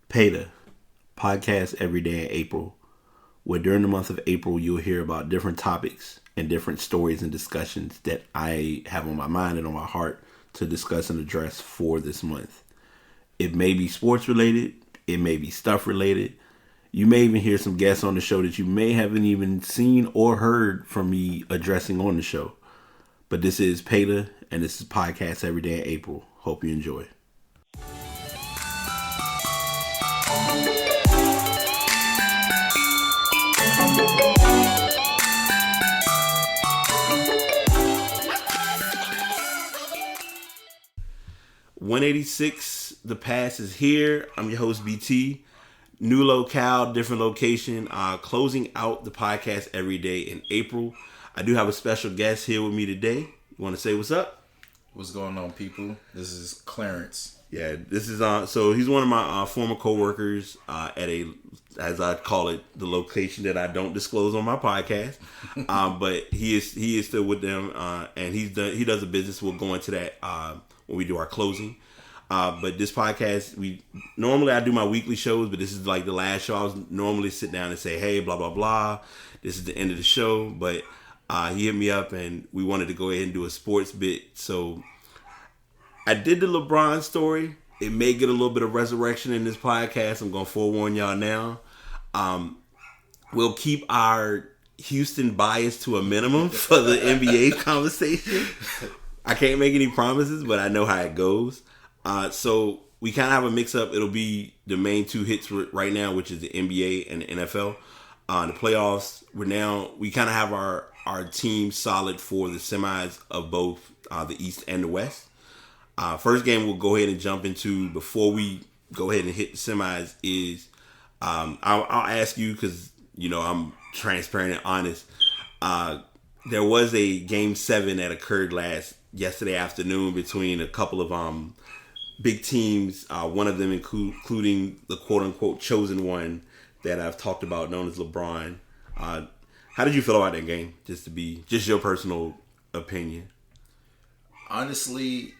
PETA, podcast every day in April, where during the month of April you'll hear about different topics and different stories and discussions that I have on my mind and on my heart to discuss and address for this month. It may be sports related, it may be stuff related. You may even hear some guests on the show that you may haven't even seen or heard from me addressing on the show. But this is PETA, and this is Podcast Every Day in April. Hope you enjoy. .186, the pass is here. I'm your host, BT. New locale, different location. Closing out the podcast every day in April. I do have a special guest here with me today. You want to say what's up? What's going on, people? This is Clarence. Yeah, this is so he's one of my former co-workers at a, as I call it, the location that I don't disclose on my podcast. But he is still with them, and he does a business. We'll go into that when we do our closing. But this podcast, I do my weekly shows, but this is like the last show. I was normally sit down and say, hey, blah, blah, blah. This is the end of the show. But he hit me up and we wanted to go ahead and do a sports bit. So I did the LeBron story. It may get a little bit of resurrection in this podcast. I'm going to forewarn y'all now. We'll keep our Houston bias to a minimum for the NBA conversation. I can't make any promises, but I know how it goes. So we kind of have a mix-up. It'll be the main two hits right now, which is the NBA and the NFL. The playoffs, we kind of have our team solid for the semis of both the East and the West. First game we'll go ahead and jump into before we go ahead and hit the semis is I'll ask you because, I'm transparent and honest. There was a Game 7 that occurred yesterday afternoon between a couple of big teams, one of them including the quote-unquote chosen one that I've talked about, known as LeBron. How did you feel about that game? Just your personal opinion. Honestly,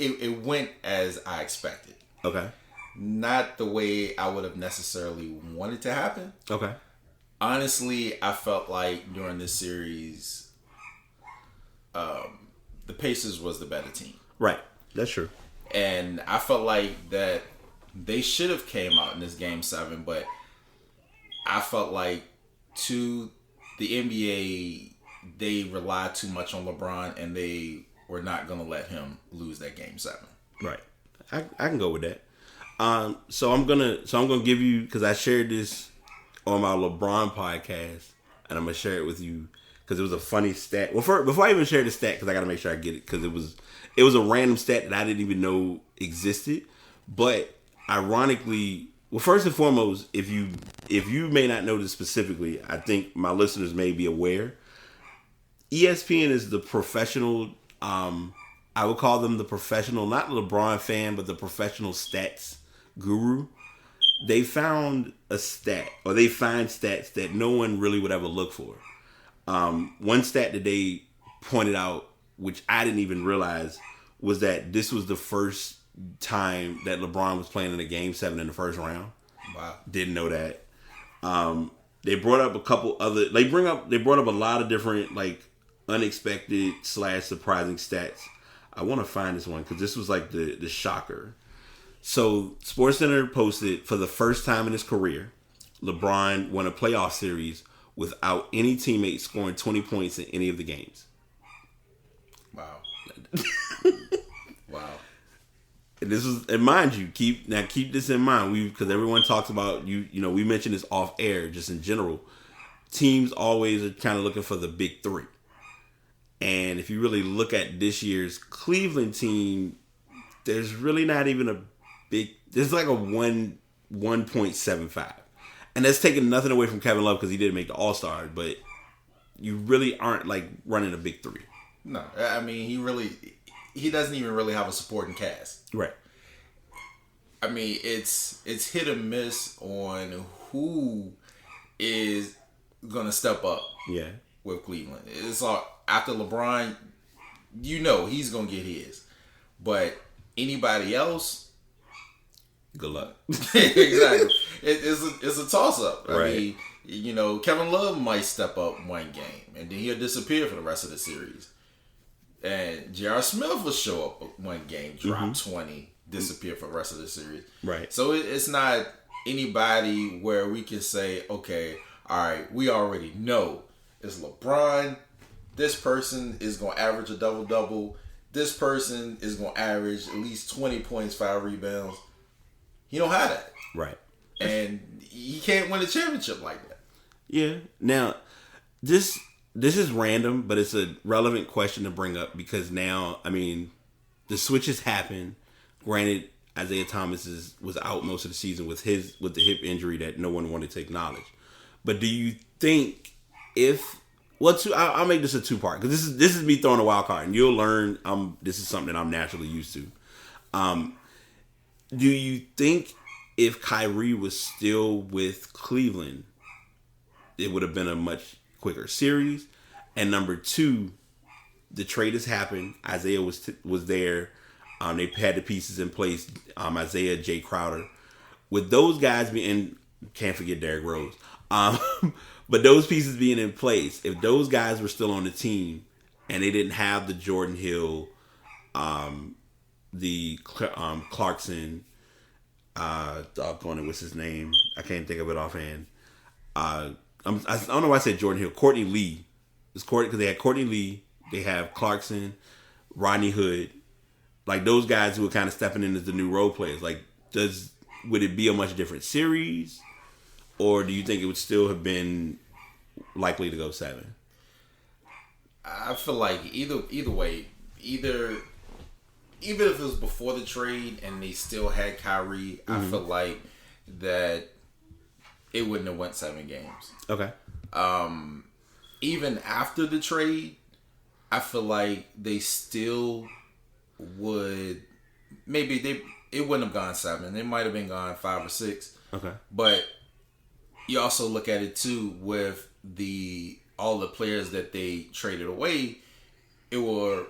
it went as I expected. Okay. Not the way I would have necessarily wanted to happen. Okay. Honestly, I felt like during this series, the Pacers was the better team. Right. That's true. And I felt like that they should have came out in this Game 7, but I felt like to the NBA, they relied too much on LeBron, and they were not going to let him lose that Game 7. Right. I can go with that. So I'm gonna give you, because I shared this on my LeBron podcast, and I'm gonna share it with you because it was a funny stat. Well, before I even share the stat, because I gotta make sure I get it, because it was a random stat that I didn't even know existed. But ironically, well, first and foremost, if you may not know this specifically, I think my listeners may be aware. ESPN is the professional. I would call them the professional, not LeBron fan, but the professional stats guru. They found a stat, or they find stats that no one really would ever look for. One stat that they pointed out, which I didn't even realize, was that this was the first time that LeBron was playing in a Game 7 in the first round. Wow. Didn't know that. They brought up a couple other. They brought up a lot of different unexpected / surprising stats. I want to find this one because this was like the shocker. So SportsCenter posted, for the first time in his career, LeBron won a playoff series without any teammate scoring 20 points in any of the games. Wow. Wow. And mind you, keep this in mind. Because everyone talks about we mentioned this off air, just in general. Teams always are kind of looking for the big three. And if you really look at this year's Cleveland team, there's really not even there's like a 1.75. And that's taking nothing away from Kevin Love because he didn't make the All-Star, but you really aren't running a big three. No, I mean, he doesn't even really have a supporting cast. Right. I mean, it's hit or miss on who is going to step up. Yeah. With Cleveland. It's like after LeBron, he's gonna get his. But anybody else, good luck. Exactly. It's a toss up. Right. I mean, Kevin Love might step up one game and then he'll disappear for the rest of the series. And J.R. Smith will show up one game, drop 20, disappear for the rest of the series. Right. So it's not anybody where we can say, okay, all right, we already know it's LeBron. This person is going to average a double-double. This person is going to average at least 20 points, 5 rebounds. He don't have that. Right. And he can't win a championship like that. Yeah. Now, this is random, but it's a relevant question to bring up because now, I mean, the switches happen. Granted, Isaiah Thomas was out most of the season with the hip injury that no one wanted to acknowledge. But do you think I'll make this a 2-part because this is me throwing a wild card, and you'll learn. This is something that I'm naturally used to. Do you think if Kyrie was still with Cleveland, it would have been a much quicker series? And number 2, the trade has happened. Isaiah was there. They had the pieces in place. Isaiah, Jay Crowder, with those guys being, can't forget Derrick Rose. But those pieces being in place, if those guys were still on the team and they didn't have the Jordan Hill, the Clarkson, what's his name? I can't think of it offhand. I don't know why I said Jordan Hill. Courtney Lee. It's Courtney because they had Courtney Lee. They have Clarkson, Rodney Hood, like those guys who are kind of stepping in as the new role players. Like, would it be a much different series, or do you think it would still have been likely to go 7? I feel like either way, even if it was before the trade and they still had Kyrie, I feel like that it wouldn't have went 7 games. Okay. Even after the trade, I feel like they still would. Maybe it wouldn't have gone 7. They might have been gone 5 or 6. Okay. But you also look at it too with all the players that they traded away. It were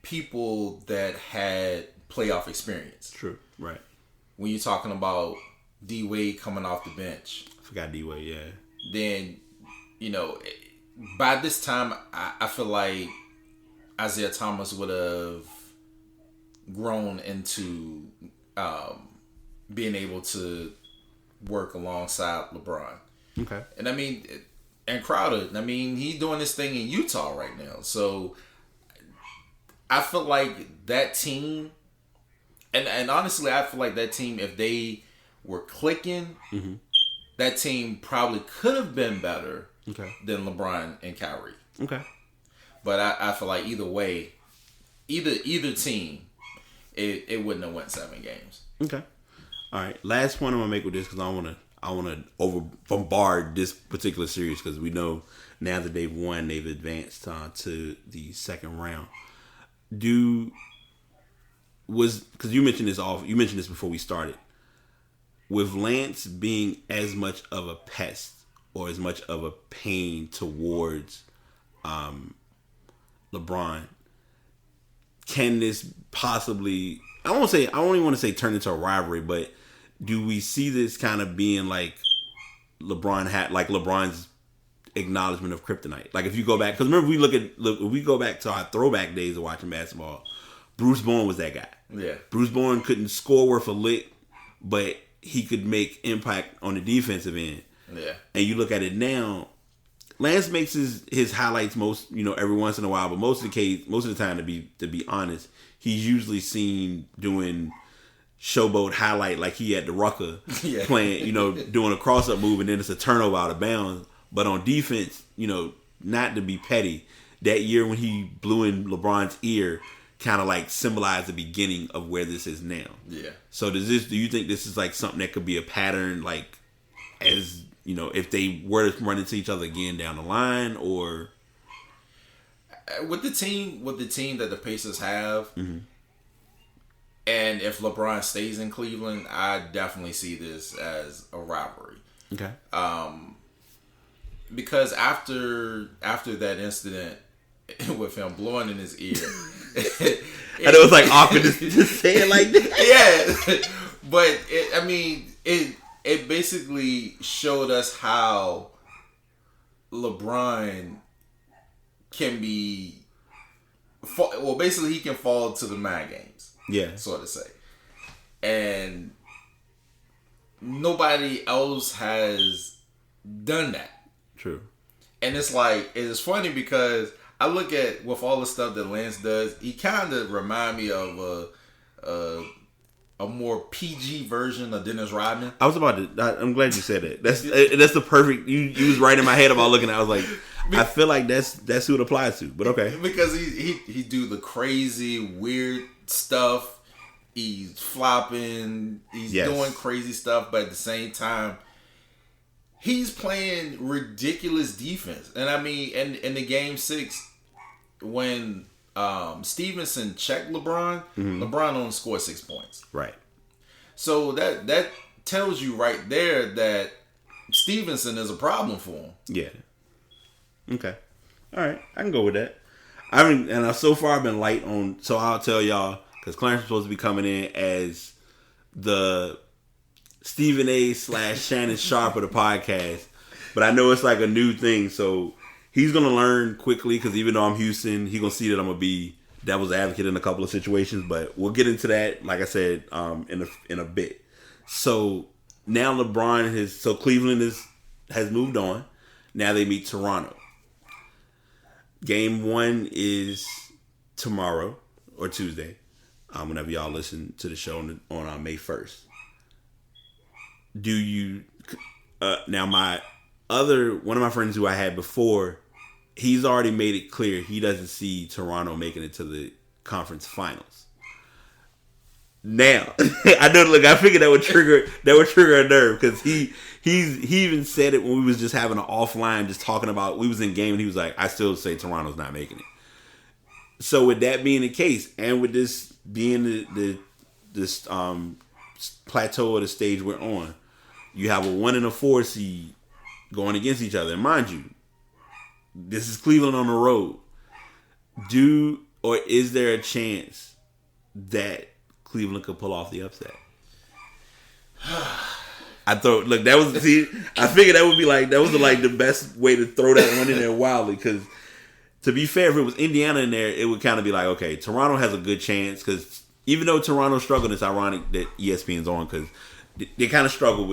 people that had playoff experience. True. Right. When you're talking about D Wade coming off the bench, I forgot D Wade. Yeah. then by this time I feel like Isaiah Thomas would have grown into being able to work alongside LeBron. Okay. And I mean, and Crowder, I mean, he's doing this thing in Utah right now. So I feel like that team, and honestly, I feel like that team, if they were clicking, that team probably could have been better than LeBron and Kyrie. Okay. But I feel like either way, either team, it wouldn't have went 7 games. Okay. All right. Last point I'm gonna make with this because I want to over bombard this particular series because we know now that they've won, they've advanced to the second round. Because you mentioned this before we started. With Lance being as much of a pest or as much of a pain towards LeBron, can this possibly, I don't even want to say turn into a rivalry, but do we see this kind of being like LeBron's acknowledgement of kryptonite? Like if you go back, because remember if we go back to our throwback days of watching basketball, Bruce Bowen was that guy. Yeah. Bruce Bowen couldn't score worth a lick, but he could make impact on the defensive end. Yeah. And you look at it now, Lance makes his highlights most, every once in a while, but most of the time, to be honest, he's usually seen doing showboat highlight like he at the Rucker playing, doing a cross-up move and then it's a turnover out of bounds. But on defense, not to be petty, that year when he blew in LeBron's ear kind of like symbolized the beginning of where this is now. Yeah. So do you think this is like something that could be a pattern, like as, if they were to run into each other again down the line, or with the team that the Pacers have, and if LeBron stays in Cleveland, I definitely see this as a rivalry. Okay. Because after that incident with him blowing in his ear, I know it's like awkward to say it like that. Yeah, but it basically showed us how LeBron can be. Well, basically, he can fall to the mind games. Yeah, so to say, and nobody else has done that. True. And it's like, it's funny because I look at with all the stuff that Lance does, he kind of remind me of a more PG version of Dennis Rodman. I was about to. I'm glad you said that. That's the perfect. You was right in my head about looking at. I was like, I feel like that's who it applies to. But okay, because he do the crazy weird stuff. He's flopping. He's doing crazy stuff, but at the same time, he's playing ridiculous defense. And I mean, in the game 6, when Stevenson checked LeBron, LeBron only scored 6 points. Right. So that tells you right there that Stevenson is a problem for him. Yeah. Okay. All right. I can go with that. I've so far been light on. So I'll tell y'all, because Clarence is supposed to be coming in as the Stephen A. / Shannon Sharp of the podcast, but I know it's like a new thing, so he's gonna learn quickly. Because even though I'm Houston, he's gonna see that I'm gonna be devil's advocate in a couple of situations. But we'll get into that, like I said, in a bit. So now Cleveland has moved on. Now they meet Toronto. Game 1 is tomorrow or Tuesday. Whenever y'all listen to the show on May 1st. Do you now one of my friends who I had before, he's already made it clear he doesn't see Toronto making it to the conference finals. Now I know. Look, I figured that would trigger a nerve, because he even said it when we was just having an offline, just talking about, we was in game, and he was like, I still say Toronto's not making it. So with that being the case, and with this being this plateau of the stage we're on, you have a 1 and a 4 seed going against each other. And mind you, this is Cleveland on the road. Is there a chance that Cleveland could pull off the upset? I figured that would be like, that was like the best way to throw that one in there wildly, because to be fair, if it was Indiana in there, it would kind of be like, okay, Toronto has a good chance, because even though Toronto struggled, it's ironic that ESPN's on, because they kind of struggled a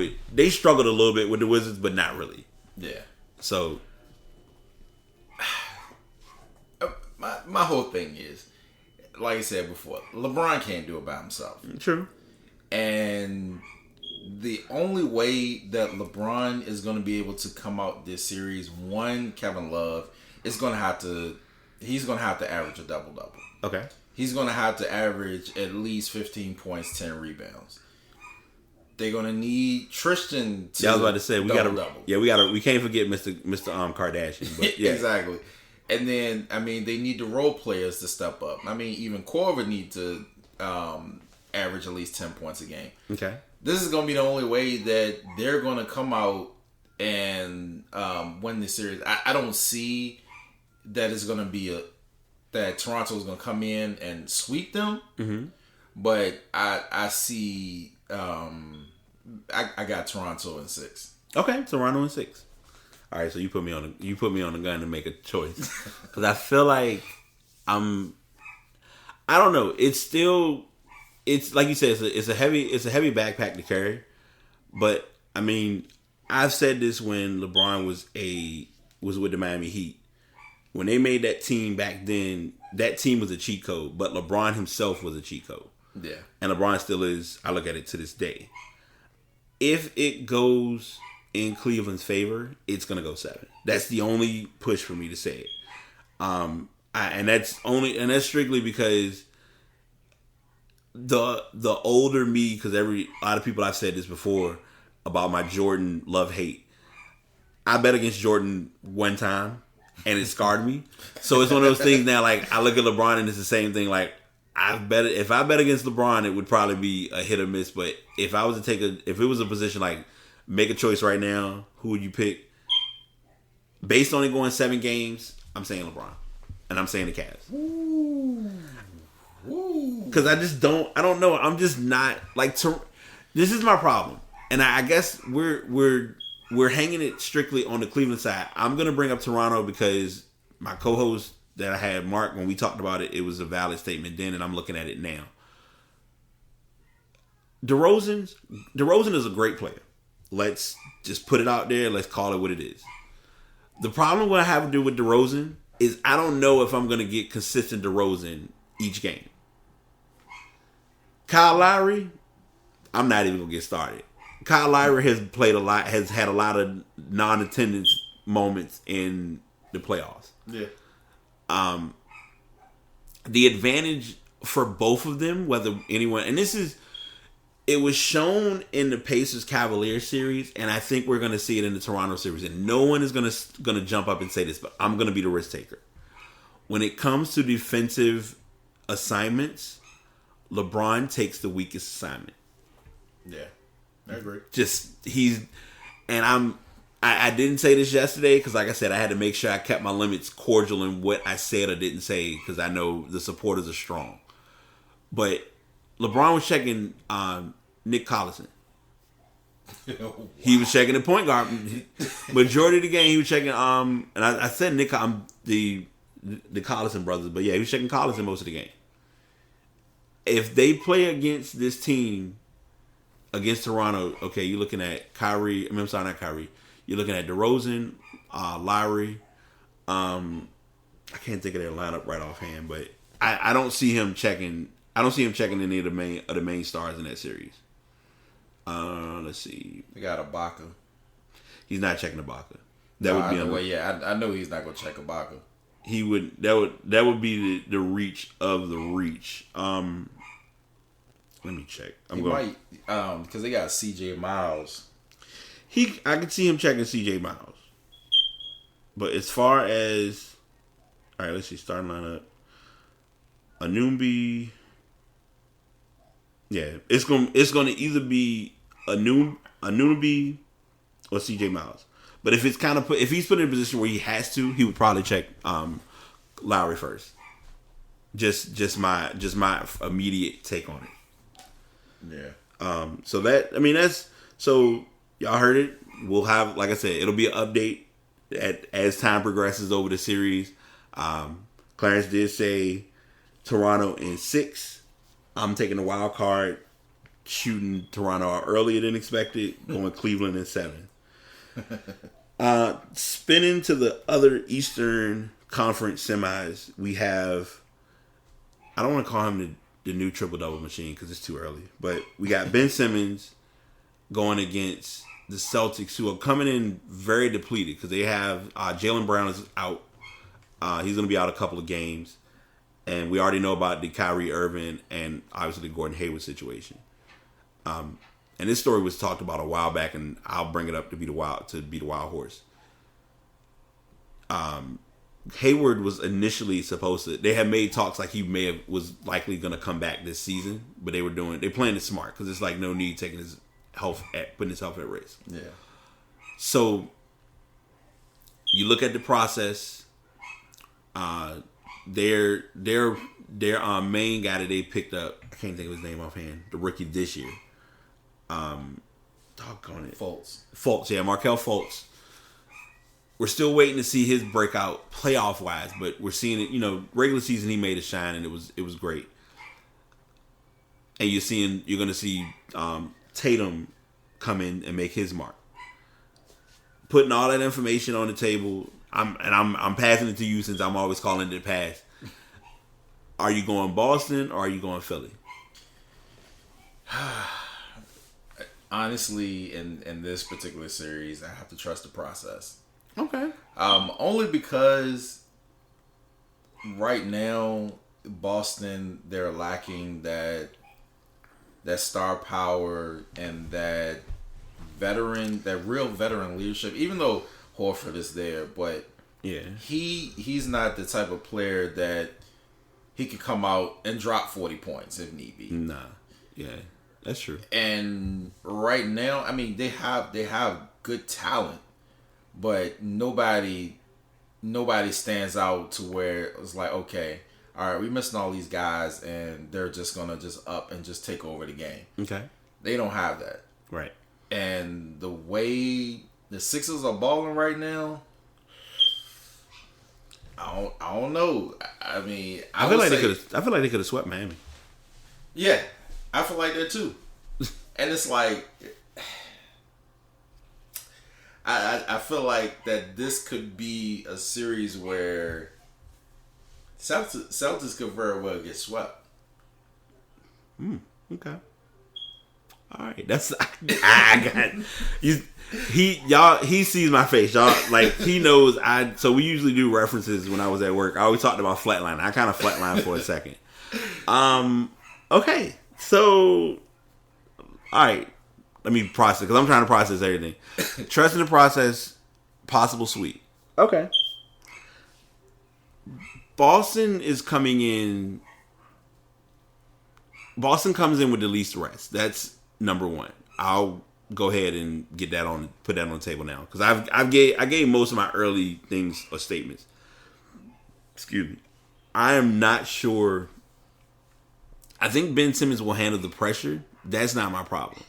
little bit with the Wizards, but not really. Yeah. So my whole thing is, like I said before, LeBron can't do it by himself. True. And the only way that LeBron is going to be able to come out this series, Kevin Love is going to have to average a double-double. Okay. He's going to have to average at least 15 points, 10 rebounds. They're going to need Tristan to. Yeah, I was about to say, we can't forget Mr. Kardashian. But yeah. Exactly. And then, they need the role players to step up. Even Korver need to average at least 10 points a game. Okay. This is going to be the only way that they're going to come out and win the series. I don't see that it's going to be that Toronto is going to come in and sweep them. Mm-hmm. But I see I got Toronto in 6. Okay, Toronto in 6. All right, so you put me on the gun to make a choice, because I feel like I don't know. It's like you said, it's a heavy backpack to carry. But I've said this when LeBron was with the Miami Heat. When they made that team back then, that team was a cheat code, but LeBron himself was a cheat code. Yeah. And LeBron still is. I look at it to this day. If it goes in Cleveland's favor, it's gonna go 7. That's the only push for me to say it. And that's strictly because the older me, because a lot of people, I've said this before about my Jordan love-hate. I bet against Jordan one time and it scarred me. So it's one of those things now, like, I look at LeBron and it's the same thing. Like, if I bet against LeBron, it would probably be a hit or miss. But if I was to if it was a position like, make a choice right now, who would you pick? Based on it going 7 games, I'm saying LeBron. And I'm saying the Cavs. Ooh. because I don't know. I'm just not like. This is my problem, and I guess we're hanging it strictly on the Cleveland side. I'm gonna bring up Toronto because my co-host that I had, Mark, when we talked about it, it was a valid statement then, and I'm looking at it now. DeRozan is a great player. Let's just put it out there. Let's call it what it is. The problem what I have to do with DeRozan is I don't know if I'm going to get consistent DeRozan each game. Kyle Lowry, I'm not even going to get started. Kyle Lowry has played a lot, has had a lot of non-attendance moments in the playoffs. Yeah. The advantage for both of them, whether anyone, and it was shown in the Pacers Cavaliers series, and I think we're going to see it in the Toronto series. And no one is going to jump up and say this, but I'm going to be the risk taker. When it comes to defensive assignments, LeBron takes the weakest assignment. Yeah, I agree. I didn't say this yesterday because, like I said, I had to make sure I kept my limits cordial in what I said or didn't say because I know the supporters are strong. But LeBron was checking Nick Collison. Wow. He was checking the point guard. Majority of the game, he was checking. And I said Nick, the Collison brothers, but yeah, he was checking Collison most of the game. If they play against this team, against Toronto, okay, you're looking at Kyrie. I'm sorry, not Kyrie. You're looking at DeRozan, Lowry. I can't think of their lineup right offhand, but I don't see him checking. I don't see him checking any of the main stars in that series. Let's see. They got Ibaka. He's not checking Ibaka. That would be way. Yeah, I know he's not gonna check Ibaka. He would. That would be the reach of the reach. Let me check. Might because they got C.J. Miles. I could see him checking C.J. Miles. But as far as, all right, let's see, starting lineup. Anumbi. Yeah, it's gonna either be Anunoby or C.J. Miles. But if it's if he's put in a position where he has to, he would probably check Lowry first. Just my immediate take on it. Yeah. So y'all heard it. We'll have, like I said, it'll be an update as time progresses over the series. Clarence did say Toronto in 6. I'm taking the wild card, shooting Toronto out earlier than expected, going Cleveland in 7. Spinning to the other Eastern Conference semis, we have, I don't want to call him the new triple-double machine because it's too early, but we got Ben Simmons going against the Celtics, who are coming in very depleted because they have Jaylen Brown is out. He's going to be out a couple of games. And we already know about the Kyrie Irving and obviously the Gordon Hayward situation. And this story was talked about a while back, and I'll bring it up to be the wild horse. Hayward was initially supposed to. They had made talks like he was likely going to come back this season, but they playing it smart because it's like no need taking his health putting his health at risk. Yeah. So you look at the process. Their main guy that they picked up, I can't think of his name offhand, the rookie this year. Doggone it. Fultz, yeah, Markelle Fultz. We're still waiting to see his breakout playoff wise, but we're seeing it, regular season he made a shine and it was great. And you're gonna see Tatum come in and make his mark. Putting all that information on the table. I'm passing it to you since I'm always calling it the pass. Are you going Boston or are you going Philly? Honestly, in this particular series, I have to trust the process. Okay. Only because right now, Boston, they're lacking that star power and that real veteran leadership. Even though Horford is there, but yeah, he's not the type of player that he could come out and drop 40 points if need be. Nah, yeah, that's true. And right now, I mean, they have good talent, but nobody stands out to where it's like, okay, all right, we missing all these guys, and they're just gonna just up and just take over the game. Okay. They don't have that. Right. And the way the Sixers are balling right now, I don't know. I mean, I feel like they could have swept Miami. Yeah, I feel like that too. And it's like, I feel like that this could be a series where Celtics could very well get swept. Okay. All right, that's I got you. He sees my face, y'all. Like he knows So we usually do references when I was at work. I always talked about flatline. I kind of flatlined for a second. Okay, so all right. Let me process because I'm trying to process everything. Trust in the process. Possible sweep. Okay. Boston is coming in. Boston comes in with the least rest. That's number one. I'll go ahead and put that on the table now because I gave most of my early things or statements. Excuse me. I am not sure. I think Ben Simmons will handle the pressure. That's not my problem.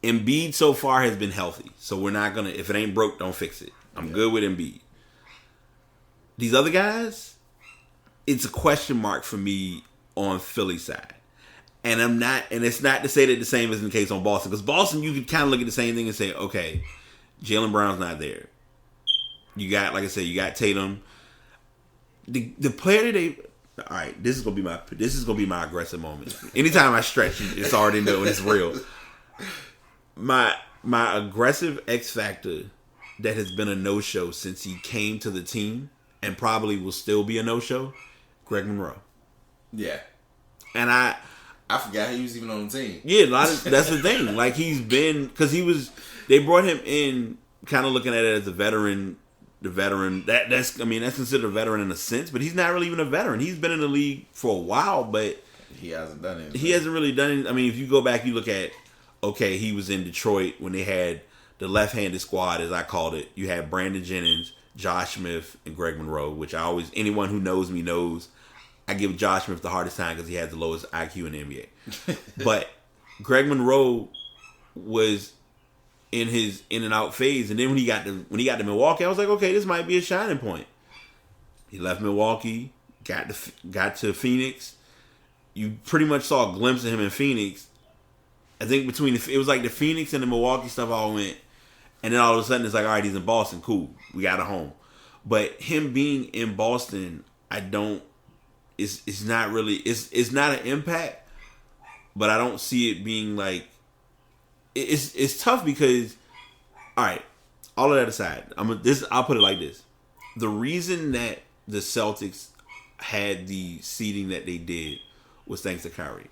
Embiid so far has been healthy, so we're not gonna. If it ain't broke, don't fix it. I'm good with Embiid. These other guys, it's a question mark for me on Philly side. And I'm not, and it's not to say that the same is the case on Boston. Because Boston, you could kind of look at the same thing and say, okay, Jaylen Brown's not there. You got, like I said, you got Tatum. The player that they, all right, this is gonna be my aggressive moment. Anytime I stretch, it's already known it's real. My aggressive X factor that has been a no-show since he came to the team and probably will still be a no-show, Greg Monroe. Yeah. And I forgot he was even on the team. Yeah, that's the thing. Like he's been, because they brought him in kind of looking at it as a veteran. The veteran that's considered a veteran in a sense, but he's not really even a veteran. He's been in the league for a while, but he hasn't done anything. He hasn't really done it. I mean, if you go back, you look at, okay, he was in Detroit when they had the left-handed squad, as I called it. You had Brandon Jennings, Josh Smith, and Greg Monroe, which anyone who knows me knows I give Josh Smith the hardest time because he had the lowest IQ in the NBA. But Greg Monroe was in his in and out phase, and then when he got to Milwaukee, I was like, okay, this might be a shining point. He left Milwaukee, got to Phoenix. You pretty much saw a glimpse of him in Phoenix. I think it was like the Phoenix and the Milwaukee stuff all went, and then all of a sudden it's like, all right, he's in Boston, cool, we got a home. But him being in Boston, it's not really, it's not an impact, but I don't see it being like, it's tough because, all right, all of that aside, I'll put it like this: the reason that the Celtics had the seeding that they did was thanks to Kyrie.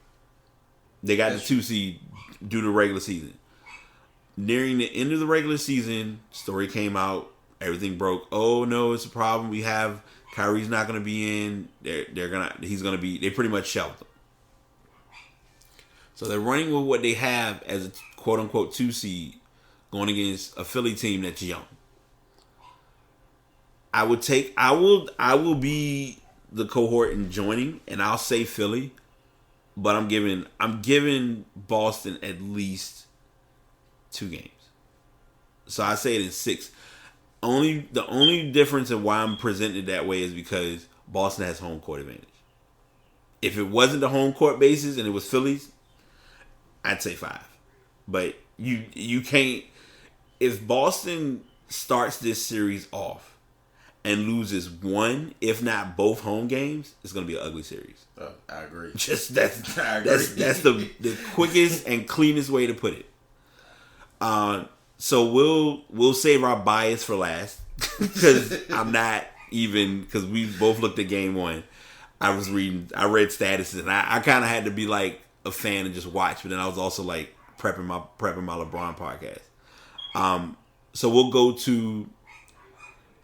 They got the 2 seed due to regular season. Nearing the end of the regular season, story came out, everything broke. Oh no, it's a problem. We have Kyrie's not going to be in. They pretty much shelved him. So they're running with what they have as a quote unquote 2 seed going against a Philly team that's young. I will be the cohort in joining, and I'll say Philly, but I'm giving Boston at least 2 games. So I say it in 6. The only difference in why I'm presenting it that way is because Boston has home court advantage. If it wasn't the home court basis and it was Phillies, I'd say 5. But you can't. If Boston starts this series off and loses one, if not both home games, it's going to be an ugly series. I agree. That's the quickest and cleanest way to put it. So we'll save our bias for last because because we both looked at game 1. I read statuses, and I kind of had to be like a fan and just watch, but then I was also like prepping my LeBron podcast. So we'll go to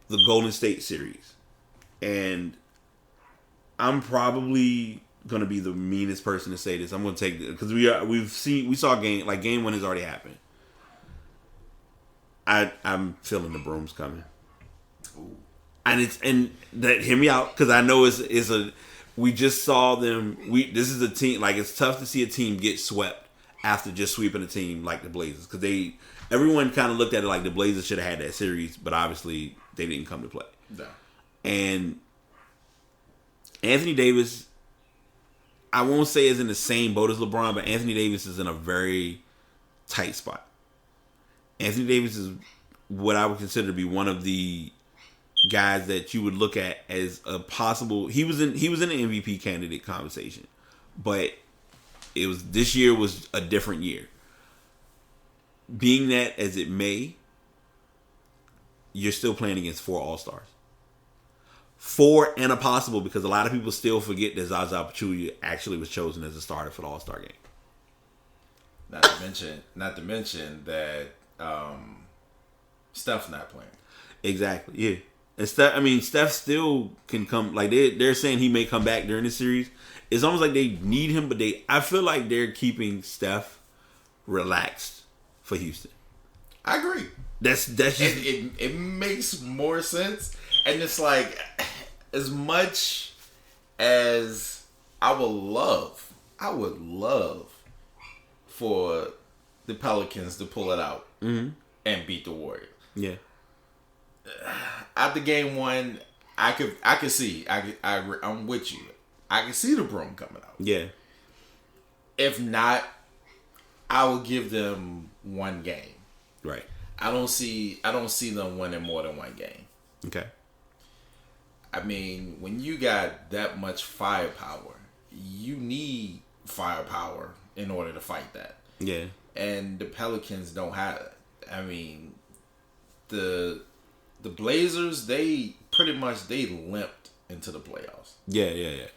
the Golden State series, and I'm probably gonna be the meanest person to say this. I'm gonna take it because we saw game 1 has already happened. I'm feeling the brooms coming. Ooh. and that hear me out because I know it's a we just saw them. This is a team like it's tough to see a team get swept after just sweeping a team like the Blazers because everyone kind of looked at it like the Blazers should have had that series, but obviously they didn't come to play. No. And Anthony Davis, I won't say is in the same boat as LeBron, but Anthony Davis is in a very tight spot. Anthony Davis is what I would consider to be one of the guys that you would look at as a possible. He was in the MVP candidate conversation, but this year was a different year. Being that as it may, you're still playing against 4 All-Stars. 4 and a possible because a lot of people still forget that Zaza Pachulia actually was chosen as a starter for the All-Star game. Not to mention that Steph's not playing. Exactly. Yeah. And Steph still can come. Like they're saying he may come back during the series. It's almost like they need him, but I feel like they're keeping Steph relaxed for Houston. I agree. That's just it makes more sense, and it's like as much as I would love for the Pelicans to pull it out and beat the Warriors. Yeah. After game 1, I could see. I'm with you. I can see the broom coming out. Yeah. If not, I will give them 1 game. Right. I don't see them winning more than 1 game. Okay. I mean, when you got that much firepower, you need firepower in order to fight that. Yeah. And the Pelicans don't have it. I mean, the Blazers, they pretty much limped into the playoffs. Yeah.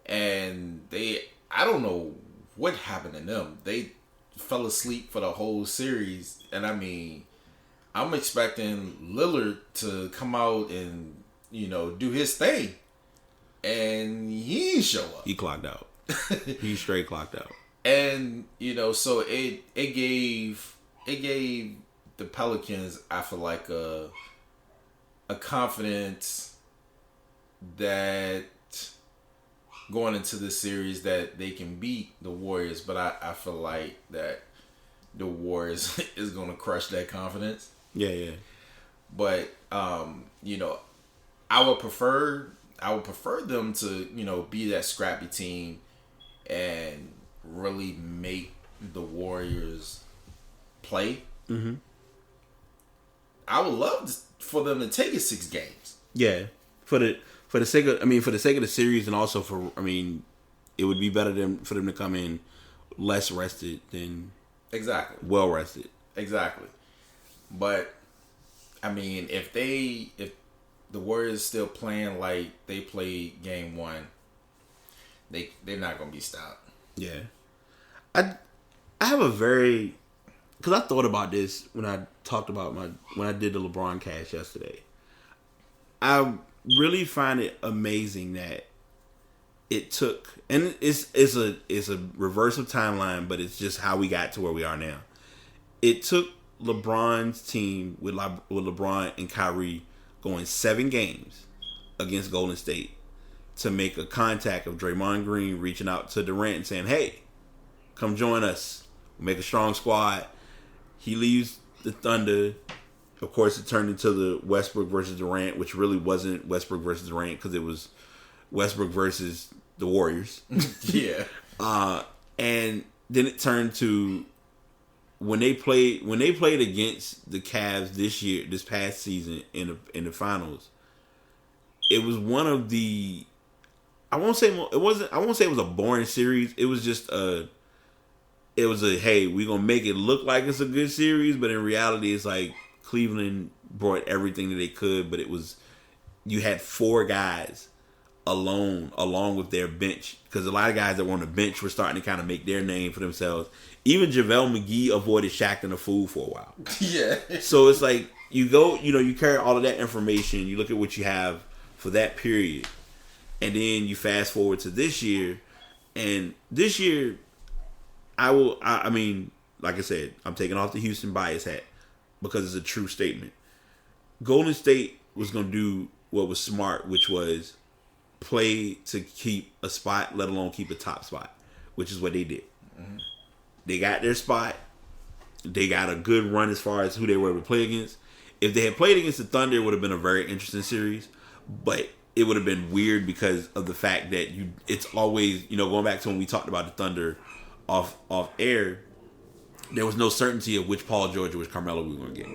And I don't know what happened to them. They fell asleep for the whole series. And I mean, I'm expecting Lillard to come out and, do his thing. And he didn't show up. He clocked out. He straight clocked out. And, so it gave the Pelicans, I feel like, a confidence that going into this series that they can beat the Warriors, but I feel like that the Warriors is going to crush that confidence. Yeah. But I would prefer them to be that scrappy team and really make the Warriors play. Mm-hmm. I would love for them to take it 6 games. Yeah, for the sake of the series, and also it would be better for them to come in less rested than exactly well rested. Exactly, but I mean, if the Warriors still playing like they played game 1, they're not gonna be stopped. Yeah, I have because I thought about this when I talked about when I did the LeBron cast yesterday. I really find it amazing that it took, and it's a reverse of timeline, but it's just how we got to where we are now. It took LeBron's team with LeBron and Kyrie going 7 games against Golden State to make a contact of Draymond Green reaching out to Durant and saying, "Hey, come join us. We'll make a strong squad." He leaves the Thunder. Of course, it turned into the Westbrook versus Durant, which really wasn't Westbrook versus Durant because it was Westbrook versus the Warriors. Yeah. And then it turned to when they played against the Cavs this past season in the finals. It was one of the I won't say it was a boring series. It was just hey, we're gonna make it look like it's a good series, but in reality it's like Cleveland brought everything that they could, but you had 4 guys along with their bench, because a lot of guys that were on the bench were starting to kind of make their name for themselves. Even JaVale McGee avoided Shaqtin' a Fool for a while. Yeah. So it's like you go, you carry all of that information, you look at what you have for that period, and then you fast forward to this year, and this year I mean, like I said, I'm taking off the Houston bias hat because it's a true statement. Golden State was going to do what was smart, which was play to keep a spot, let alone keep a top spot, which is what they did. Mm-hmm. They got their spot. They got a good run as far as who they were able to play against. If they had played against the Thunder, it would have been a very interesting series, but it would have been weird because of the fact that it's always, going back to when we talked about the Thunder off air, there was no certainty of which Paul George or which Carmelo we were going to get.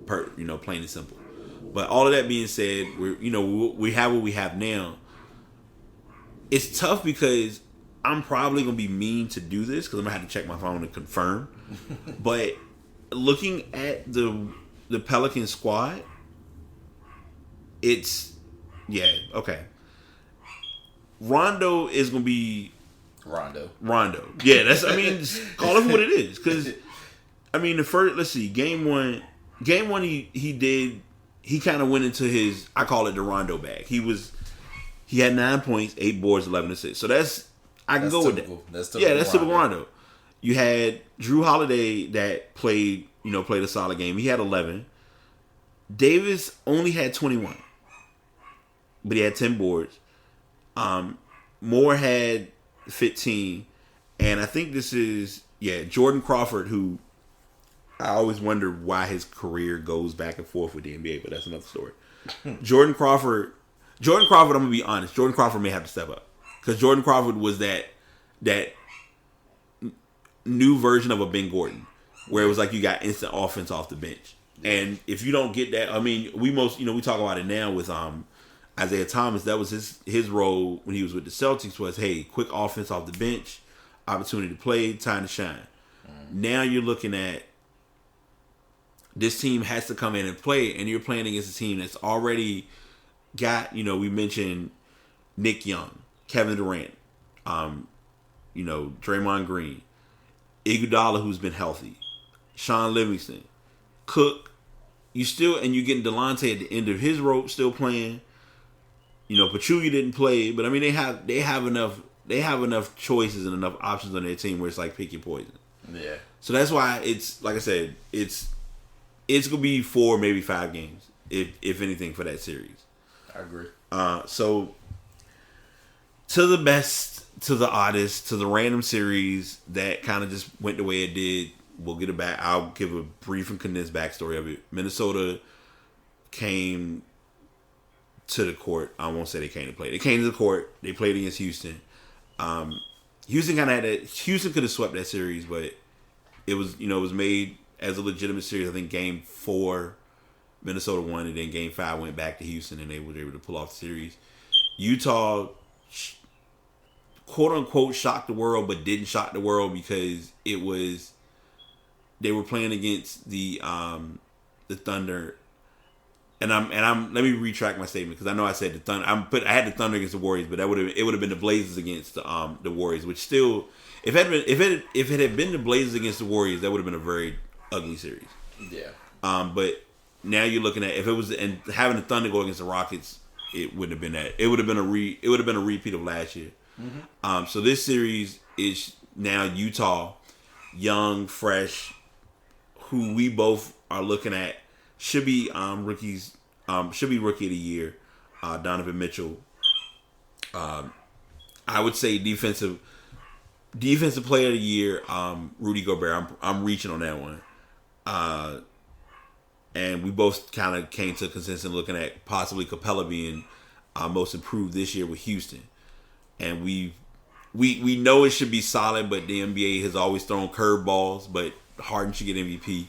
Yeah. Plain and simple. But all of that being said, we have what we have now. It's tough because I'm probably going to be mean to do this because I'm going to have to check my phone and confirm. But looking at the Pelican squad, okay. Rondo is going to be Rondo. Yeah, just call it for what it is. Because, let's see, game one, he kind of went into his, I call it the Rondo bag. He had 9 points, 8 boards, 11 assists. So I can go typical. With that. That's typical Rondo. You had Drew Holiday that played a solid game. He had 11. Davis only had 21, but he had 10 boards. Moore had 15, and I think this is Jordan Crawford, who I always wonder why his career goes back and forth with the NBA, but that's another story. Jordan Crawford, I'm gonna be honest. Jordan Crawford may have to step up because Jordan Crawford was that new version of a Ben Gordon, where it was like you got instant offense off the bench. And if you don't get that, we talk about it now with Isaiah Thomas. That was his role when he was with the Celtics was, hey, quick offense off the bench, opportunity to play, time to shine. Now you're looking at this team has to come in and play, and you're playing against a team that's already got, we mentioned Nick Young, Kevin Durant, Draymond Green, Iguodala, who's been healthy, Sean Livingston, Cook. You're getting Delonte at the end of his rope still playing. Pachulia didn't play, but they have enough choices and enough options on their team where it's like pick your poison. Yeah. So that's why it's like I said, it's gonna be 4, maybe 5 games, if anything, for that series. I agree. So to the best, to the oddest, to the random series that kind of just went the way it did. We'll get it back. I'll give a brief and condensed backstory of it. Minnesota came to the court. I won't say they came to play. They came to the court. They played against Houston. Houston kind of had Houston could have swept that series, but it was made as a legitimate series. I think Game 4, Minnesota won, and then Game 5 went back to Houston, and they were able to pull off the series. Utah, quote unquote, shocked the world, but didn't shock the world because they were playing against the Thunder, and let me retract my statement because I know I said the Thunder. I had the Thunder against the Warriors, but it would have been the Blazers against the Warriors, which still, if it had been the Blazers against the Warriors, that would have been a very ugly series. Yeah. But now you're looking at if it was and having the Thunder go against the Rockets, it wouldn't have been that. It would have been a repeat of last year. Mm-hmm. So this series is now Utah, young, fresh, who we both are looking at should be rookie of the year. Donovan Mitchell. I would say defensive player of the year. Rudy Gobert. I'm reaching on that one. And we both kind of came to a consensus looking at possibly Capella being most improved this year with Houston. And we know it should be solid, but the NBA has always thrown curveballs. But Harden should get MVP.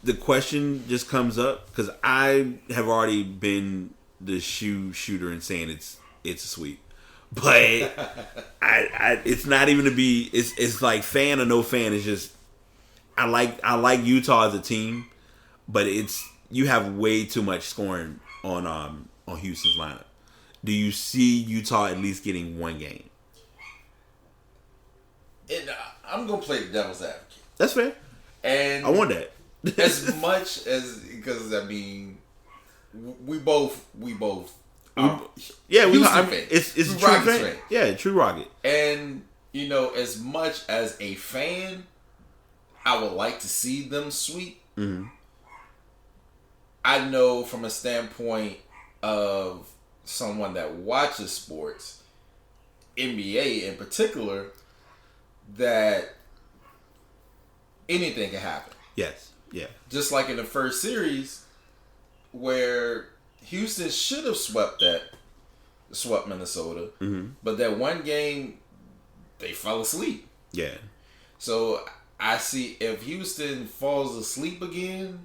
The question just comes up because I have already been the shoe shooter and saying it's a sweep, but it's not even to be. It's like fan or no fan. It's just I like Utah as a team, but you have way too much scoring on Houston's lineup. Do you see Utah at least getting one game? And I'm gonna play the devil's advocate. That's fair. And I want that. as much as because we both yeah, fans. It's a true fan. Yeah, true Rocket. And as much as a fan, I would like to see them sweep. Mm-hmm. I know from a standpoint of someone that watches sports, NBA in particular, that anything can happen. Yes. Yeah. Just like in the first series, where Houston should have swept Minnesota, but that one game they fell asleep. Yeah. So I see if Houston falls asleep again,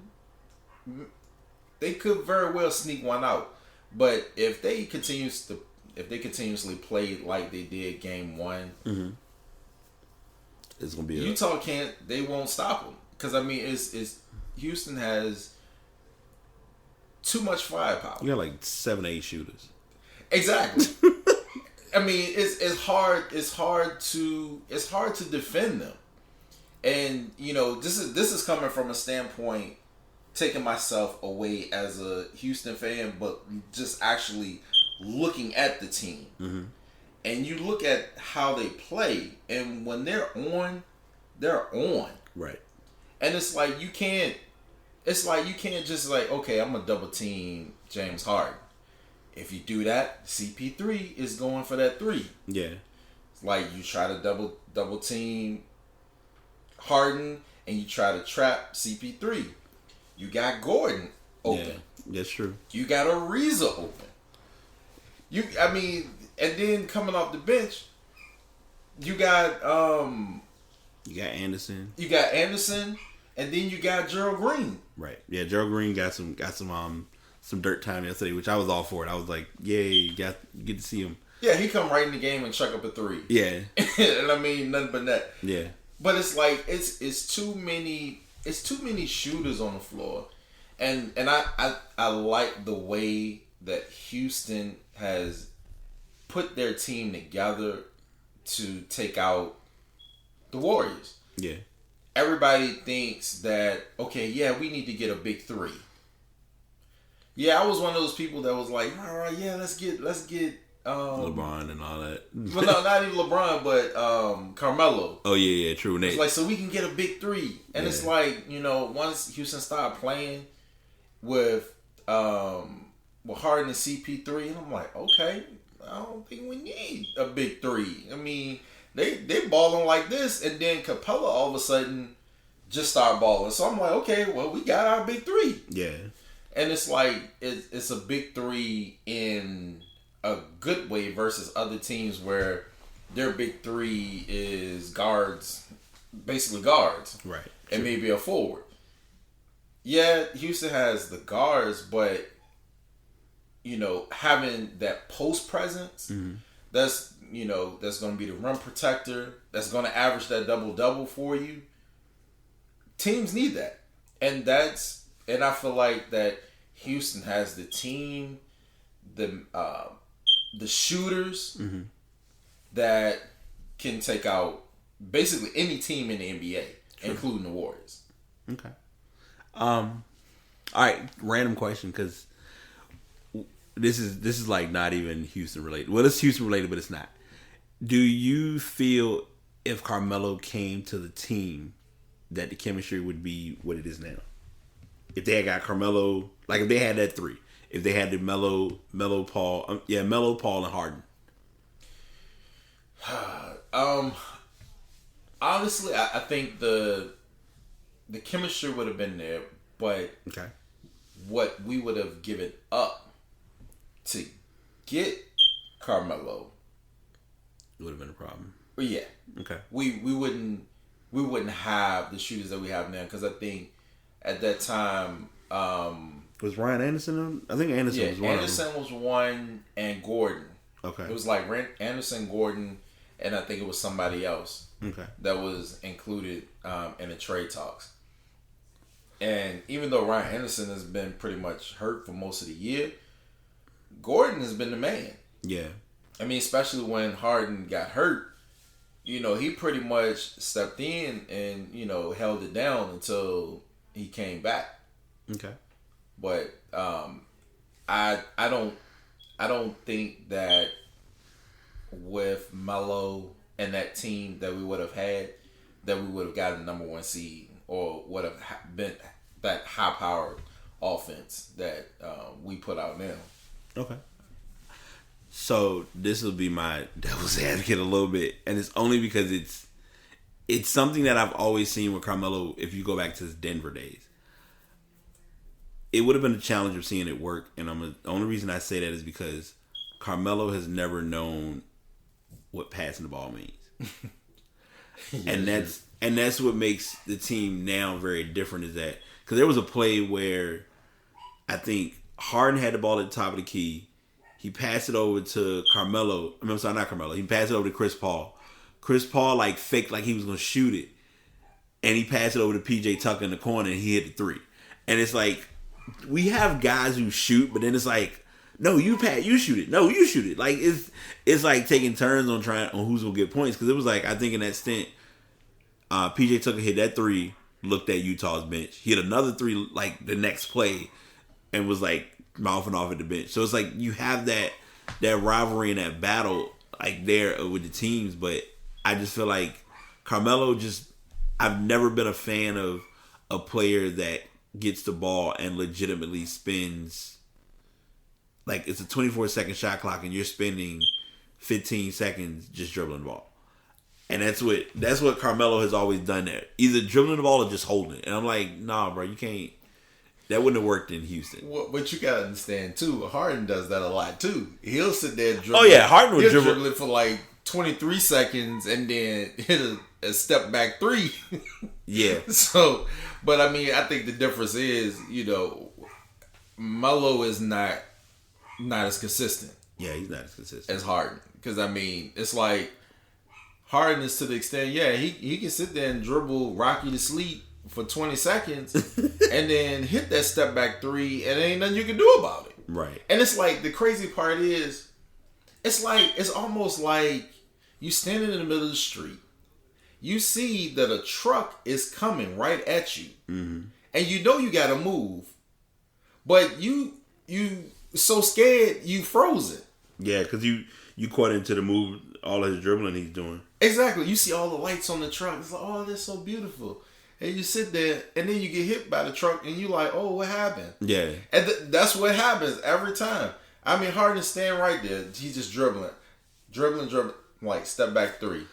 they could very well sneak one out. But if they continuously play like they did game one, it's gonna be Utah they won't stop them, because I mean it's Houston has too much firepower. You got like 7-8 shooters. Exactly. I mean it's hard to defend them. And this is coming from a standpoint, taking myself away as a Houston fan, but just actually looking at the team. And you look at how they play, and when they're on. Right. And it's like you can't just like, okay, I'm gonna double team James Harden. If you do that, CP3 is going for that 3. Yeah. It's like you try to double team Harden and you try to trap CP3. You got Gordon open. Yeah, that's true. You got Ariza open. And then coming off the bench, you got Anderson. You got Anderson, and then you got Gerald Green. Right. Yeah, Gerald Green got some dirt time yesterday, which I was all for it. I was like, yay, you get to see him. Yeah, he come right in the game and chuck up a 3. Yeah. And I mean nothing but that. Yeah. But it's like it's too many shooters on the floor. And I like the way that Houston has put their team together to take out the Warriors. Yeah. Everybody thinks that, okay, yeah, we need to get a big 3. Yeah, I was one of those people that was like, all right, yeah, let's get LeBron and all that. Well, no, not even LeBron, but Carmelo. Oh yeah, true. Nate. It's like, so we can get a big 3, and it's like, once Houston started playing with Harden and CP3, and I'm like, okay, I don't think we need a big 3. I mean, they balling like this, and then Capella all of a sudden just start balling. So I'm like, okay, well, we got our big 3. Yeah. And it's like it's a big 3 in a good way versus other teams where their big 3 is guards, basically guards, right, and maybe a forward. Yeah, Houston has the guards, but having that post presence, that's going to be the rim protector, that's going to average that double for you. Teams need that, and I feel like that Houston has the team, the shooters that can take out basically any team in the NBA, including the Warriors. Okay. All right. Random question, because this is like not even Houston related. Well, it's Houston related, but it's not. Do you feel if Carmelo came to the team that the chemistry would be what it is now? If they had got Carmelo, like if they had that 3, if they had the Melo, Paul, Paul, and Harden. Honestly, I think the chemistry would have been there, but what we would have given up to get Carmelo It would have been a problem. Yeah. Okay. We wouldn't have the shooters that we have now, because I think at that time was Ryan Anderson on? I think Anderson was one. Anderson was one, and Gordon. Okay. It was like Anderson, Gordon, and I think it was somebody else. Okay. That was included in the trade talks. And even though Ryan Anderson has been pretty much hurt for most of the year, Gordon has been the man. Yeah. I mean, especially when Harden got hurt, he pretty much stepped in and, held it down until he came back. Okay. But I don't think that with Melo and that team that we would have had, that we would have gotten the number 1 seed or would have been that high powered offense that we put out now. Okay. So this will be my devil's advocate a little bit, and it's only because it's something that I've always seen with Carmelo. If you go back to his Denver days, it would have been a challenge of seeing it work. And the only reason I say that is because Carmelo has never known what passing the ball means, and that's what makes the team now very different. Is that because there was a play where I think Harden had the ball at the top of the key. He passed it over to Carmelo. I'm sorry, not Carmelo. He passed it over to Chris Paul. Chris Paul like faked like he was gonna shoot it, and he passed it over to PJ Tucker in the corner, and he hit the three. And it's like we have guys who shoot, but then it's like, no, you shoot it. No, you shoot it. Like it's like taking turns on who's gonna get points, because it was like I think in that stint, PJ Tucker hit that three, looked at Utah's bench. He hit another three like the next play, and was like mouthing off at the bench. So it's like you have that rivalry and that battle like there with the teams, but I just feel like Carmelo I've never been a fan of a player that gets the ball and legitimately spends, like it's a 24-second shot clock and you're spending 15 seconds just dribbling the ball. And that's what Carmelo has always done there. Either dribbling the ball or just holding it. And I'm like, nah, bro, you can't. That wouldn't have worked in Houston. But you gotta understand too, Harden does that a lot too. He'll sit there and dribble. Oh yeah, Harden would dribble it for like 23 seconds and then hit a step back three. Yeah. So, but I mean, I think the difference is, Melo is not as consistent. Yeah, he's not as consistent as Harden. Because I mean, it's like Harden is to the extent, he can sit there and dribble Rocky to sleep for 20 seconds and then hit that step back three, and there ain't nothing you can do about it. Right. And it's like, the crazy part is, it's almost like you standing in the middle of the street, you see that a truck is coming right at you, mm-hmm. and you know you gotta move, but you so scared you froze it. Yeah, because you caught into the move, all of his dribbling he's doing. Exactly. You see all the lights on the truck. It's like, oh, that's so beautiful. And you sit there, and then you get hit by the truck, and you like, oh, what happened? Yeah. And that's what happens every time. I mean, Harden standing right there. He's just dribbling, like step back three.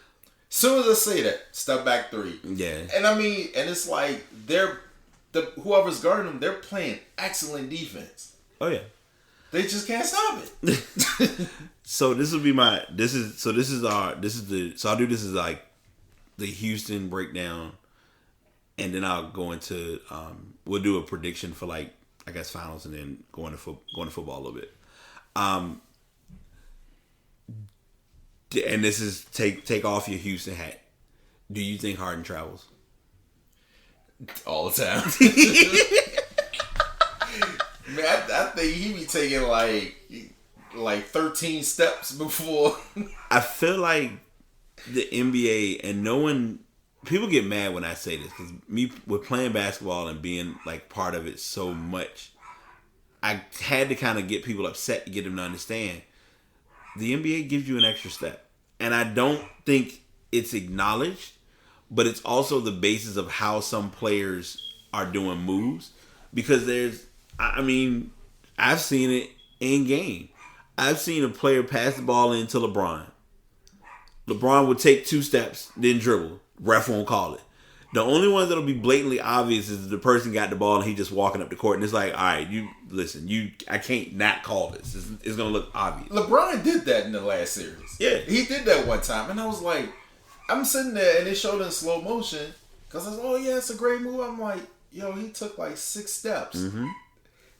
Soon as I say that, step back three. Yeah. And I mean, and it's like whoever's guarding them, they're playing excellent defense. Oh yeah. They just can't stop it. So this will be I'll do this as like the Houston breakdown, and then I'll go into we'll do a prediction for like I guess finals, and then going to football a little bit. And this is take off your Houston hat. Do you think Harden travels? All the time. Man, I think he be taking like 13 steps before. I feel like the NBA, and people get mad when I say this, because me with playing basketball and being like part of it so much, I had to kind of get people upset to get them to understand the NBA gives you an extra step, and I don't think it's acknowledged, but it's also the basis of how some players are doing moves, because I've seen it in game. I've seen a player pass the ball into LeBron. LeBron would take 2 steps, then dribble. Ref won't call it. The only ones that'll be blatantly obvious is the person got the ball and he just walking up the court, and it's like, all right, I can't not call this. It's gonna look obvious. LeBron did that in the last series. Yeah, he did that one time, and I was like, I'm sitting there and they showed it in slow motion because I was, oh yeah, it's a great move. I'm like, yo, he took like 6 steps, mm-hmm.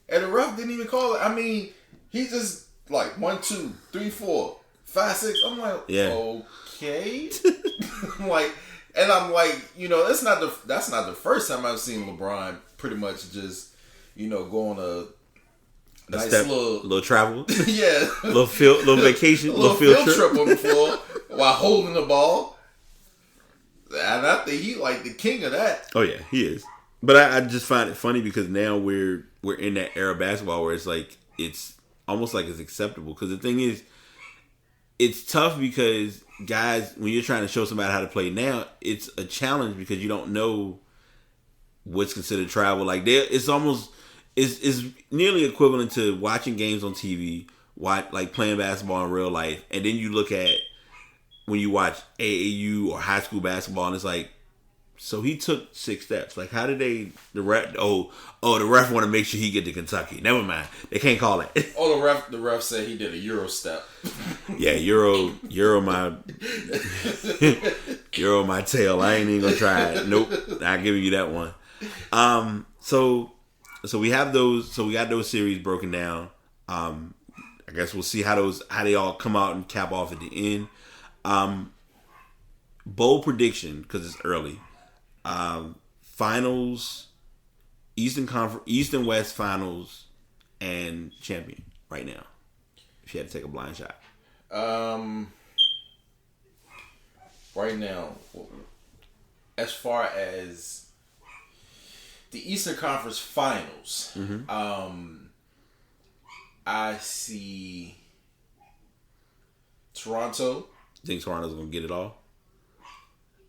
and the ref didn't even call it. I mean, he just like 1, 2, 3, 4, 5, 6. I'm like, yeah, okay. I'm like, that's not the first time I've seen LeBron pretty much just, go on a nice little travel. Yeah. little vacation, little field trip on the floor while holding the ball. And I think he like the king of that. Oh yeah, he is. But I just find it funny because now we're in that era of basketball where it's like it's almost like it's acceptable. Because the thing is, it's tough because guys, when you're trying to show somebody how to play now, it's a challenge because you don't know what's considered travel. Like it's is nearly equivalent to watching games on TV, like playing basketball in real life, and then you look at when you watch AAU or high school basketball, and it's like, so he took 6 steps. Like, how did the ref want to make sure he get to Kentucky. Never mind, they can't call it. Oh, the ref said he did a Euro step. Yeah, Euro my Euro my tail. I ain't even gonna try it. Nope, not giving you that one. So we have those. So we got those series broken down. I guess we'll see how they all come out and cap off at the end. Bold prediction, because it's early. Finals, Eastern West Finals, and champion right now. If you had to take a blind shot. Right now, as far as the Eastern Conference Finals, I see Toronto. Think Toronto's gonna get it all?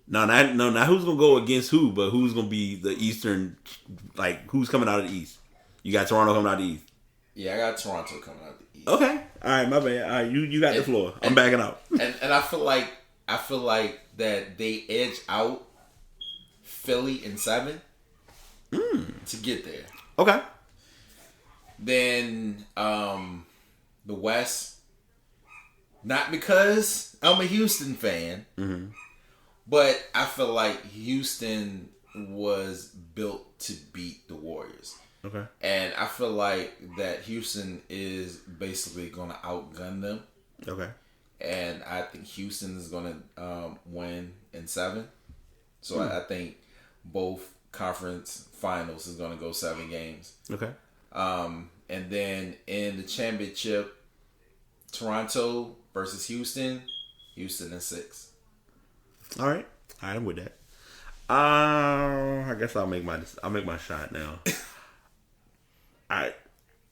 No, not who's gonna go against who, but who's gonna be the Eastern, like who's coming out of the East? You got Toronto coming out of the East. Yeah, I got Toronto coming out of the East. Okay, all right, my bad. All right, you got the floor. I'm backing out. And I feel like that they edge out Philly in 7 to get there. Okay. Then the West, not because I'm a Houston fan, but I feel like Houston was built to beat the Warriors. Okay. And I feel like that Houston is basically going to outgun them. Okay. And I think Houston is going to win in 7. So I think both conference finals is going to go 7 games. Okay. And then in the championship, Toronto versus Houston in 6. All right, I'm with that. I guess I'll make my shot now. I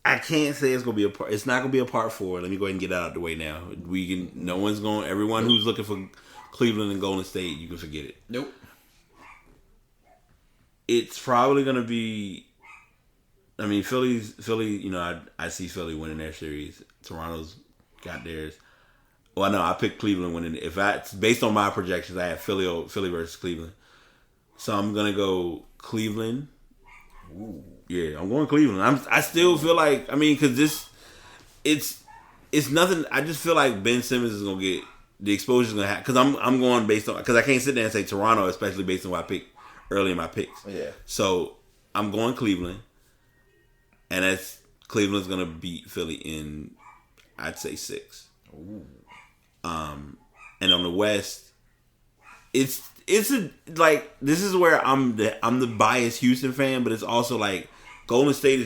can't say it's gonna be it's not gonna be a part 4. Let me go ahead and get that out of the way now. Everyone who's looking for Cleveland and Golden State, you can forget it. Nope. It's probably gonna be. I mean, Philly. You know, I see Philly winning their series. Toronto's got theirs. Well, no, I picked Cleveland winning. Based on my projections, I have Philly versus Cleveland. So I'm gonna go Cleveland. Ooh. Yeah, I'm going Cleveland. I still feel like, I mean, because it's nothing. I just feel like Ben Simmons is gonna get the exposure is gonna have. Because I'm going based on, because I can't sit there and say Toronto, especially based on what I picked early in my picks. Yeah. So I'm going Cleveland, and Cleveland's gonna beat Philly in, I'd say 6. Ooh. And on the West, it's like, this is where I'm the biased Houston fan, but it's also like Golden State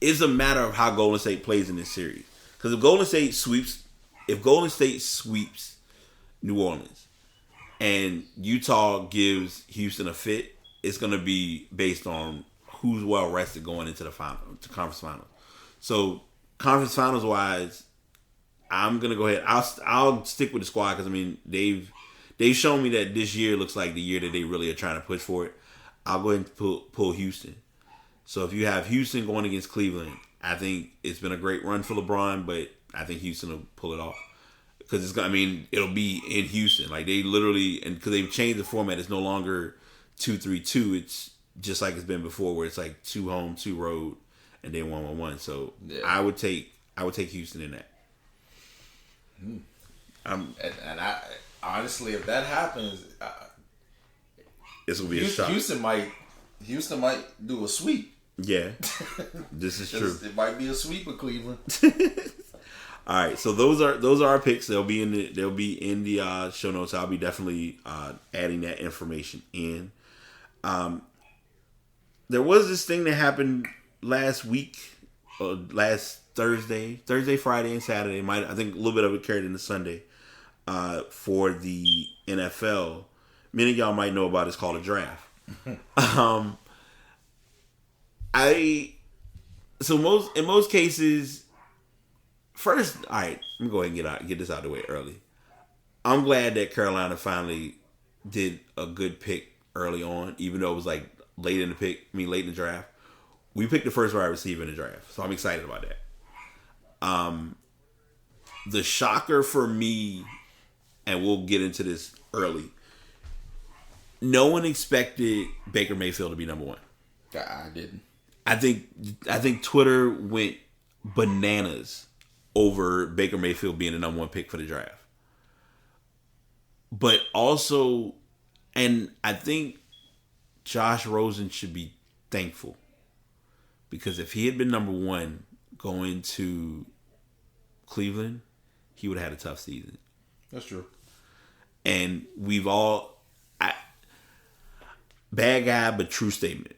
it's a matter of how Golden State plays in this series. Because if Golden State sweeps New Orleans and Utah gives Houston a fit, it's gonna be based on who's well rested going into the conference finals. So conference finals wise, I'm gonna go ahead. I'll stick with the squad because I mean they've shown me that this year looks like the year that they really are trying to push for it. I'll go ahead and pull Houston. So if you have Houston going against Cleveland, I think it's been a great run for LeBron, but I think Houston will pull it off because it'll be in Houston. Like they literally, and because they've changed the format, it's no longer 2-3-2. It's just like it's been before, where it's like 2 home, 2 road, and then 1-1-1. So yeah. I would take Houston in that. And I honestly, if that happens, it's gonna be a shock. Houston might do a sweep. Yeah, this is true. It might be a sweep of Cleveland. All right, so those are our picks. They'll be in the show notes. I'll be definitely adding that information in. There was this thing that happened last week, last Thursday, Friday, and Saturday. I think a little bit of it carried into Sunday. For the NFL, many of y'all might know about. It's called a draft. In most cases, first, all right, let me go ahead and get this out of the way early. I'm glad that Carolina finally did a good pick early on, even though it was like late in the draft. we picked the first wide receiver in the draft, so I'm excited about that. The shocker for me, and we'll get into this early, no one expected Baker Mayfield to be number one. I didn't. I think Twitter went bananas over Baker Mayfield being the number one pick for the draft. But also, and I think Josh Rosen should be thankful, because if he had been number one going to Cleveland, he would have had a tough season. That's true. And we've all... bad guy, but true statement.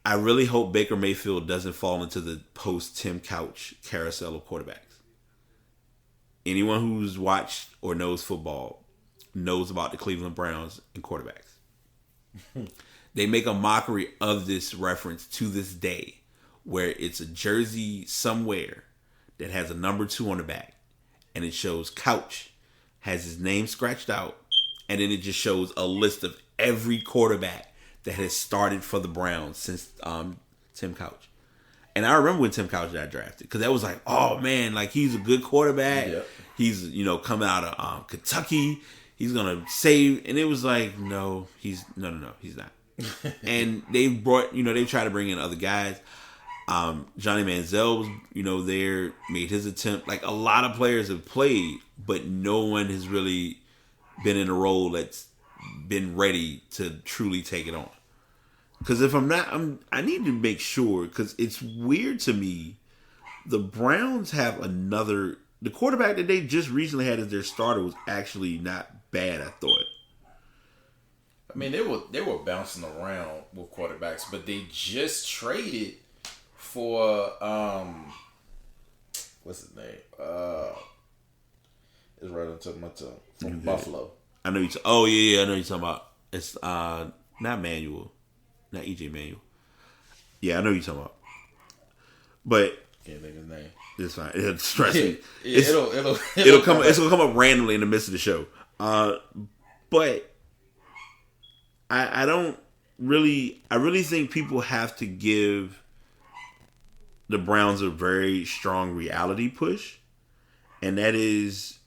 I really hope Baker Mayfield doesn't fall into the post-Tim Couch carousel of quarterbacks. Anyone who's watched or knows football knows about the Cleveland Browns and quarterbacks. They make a mockery of this reference to this day, where it's a jersey somewhere that has a number 2 on the back, and it shows Couch has his name scratched out, and then it just shows a list of every quarterback that has started for the Browns since Tim Couch. And I remember when Tim Couch got drafted, because that was like, oh man, like he's a good quarterback. Yep. He's, coming out of Kentucky. He's gonna save. And it was like, no, he's not. And they've tried to bring in other guys. Johnny Manziel was, there, made his attempt. Like, a lot of players have played, but no one has really been in a role that's been ready to truly take it on. Because if I need to make sure, because it's weird to me, the Browns have the quarterback that they just recently had as their starter was actually not bad, I thought. I mean, they were bouncing around with quarterbacks, but they just traded for what's his name? It's right on top of my tongue. From Buffalo. I know you. Oh yeah, I know you're talking about. It's not Manuel, not EJ Manuel. Yeah, I know you're talking about. But can't think of his name. It's fine. It'll stress me. It'll come. It's gonna come up randomly in the midst of the show. But I don't really. I really think people have to give the Browns a very strong reality push, and that is,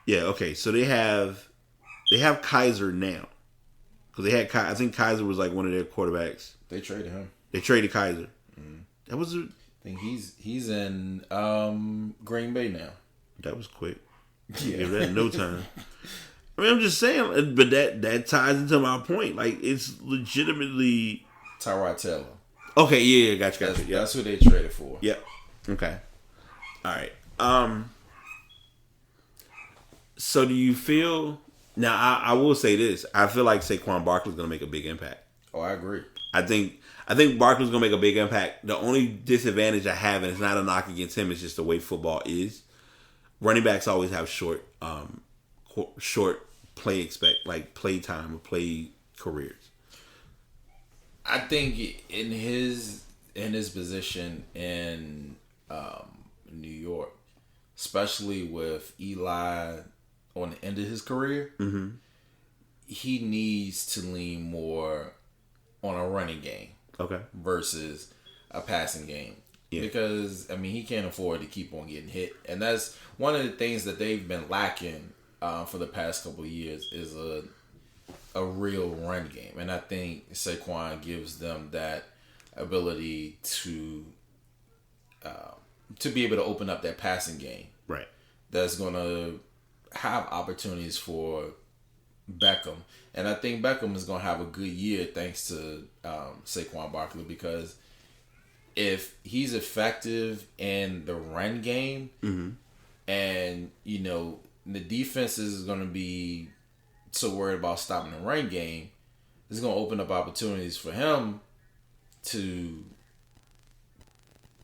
yeah, okay. So they have Kaiser now, because they had I think Kaiser was like one of their quarterbacks. They traded him. They traded Kaiser. Mm-hmm. That was. I think he's in Green Bay now. That was quick. Yeah, give that no time. I mean, I'm just saying, but that ties into my point. Like, it's legitimately Tyrod Taylor. Okay, yeah, gotcha. Yep. That's who they traded for. Yep. Okay. All right. So do you feel now? I will say this. I feel like Saquon Barkley's going to make a big impact. Oh, I agree. I think Barkley's going to make a big impact. The only disadvantage I have, and it's not a knock against him, it's just the way football is. Running backs always have short play time or play careers. I think in his position in New York, especially with Eli on the end of his career, mm-hmm. he needs to lean more on a running game, versus a passing game. Yeah. Because he can't afford to keep on getting hit, and that's one of the things that they've been lacking for the past couple of years is a real run game, and I think Saquon gives them that ability to be able to open up that passing game. Right. That's going to have opportunities for Beckham, and I think Beckham is going to have a good year thanks to Saquon Barkley, because if he's effective in the run game, mm-hmm. and the defense is going to be so worried about stopping the run game, it's going to open up opportunities for him to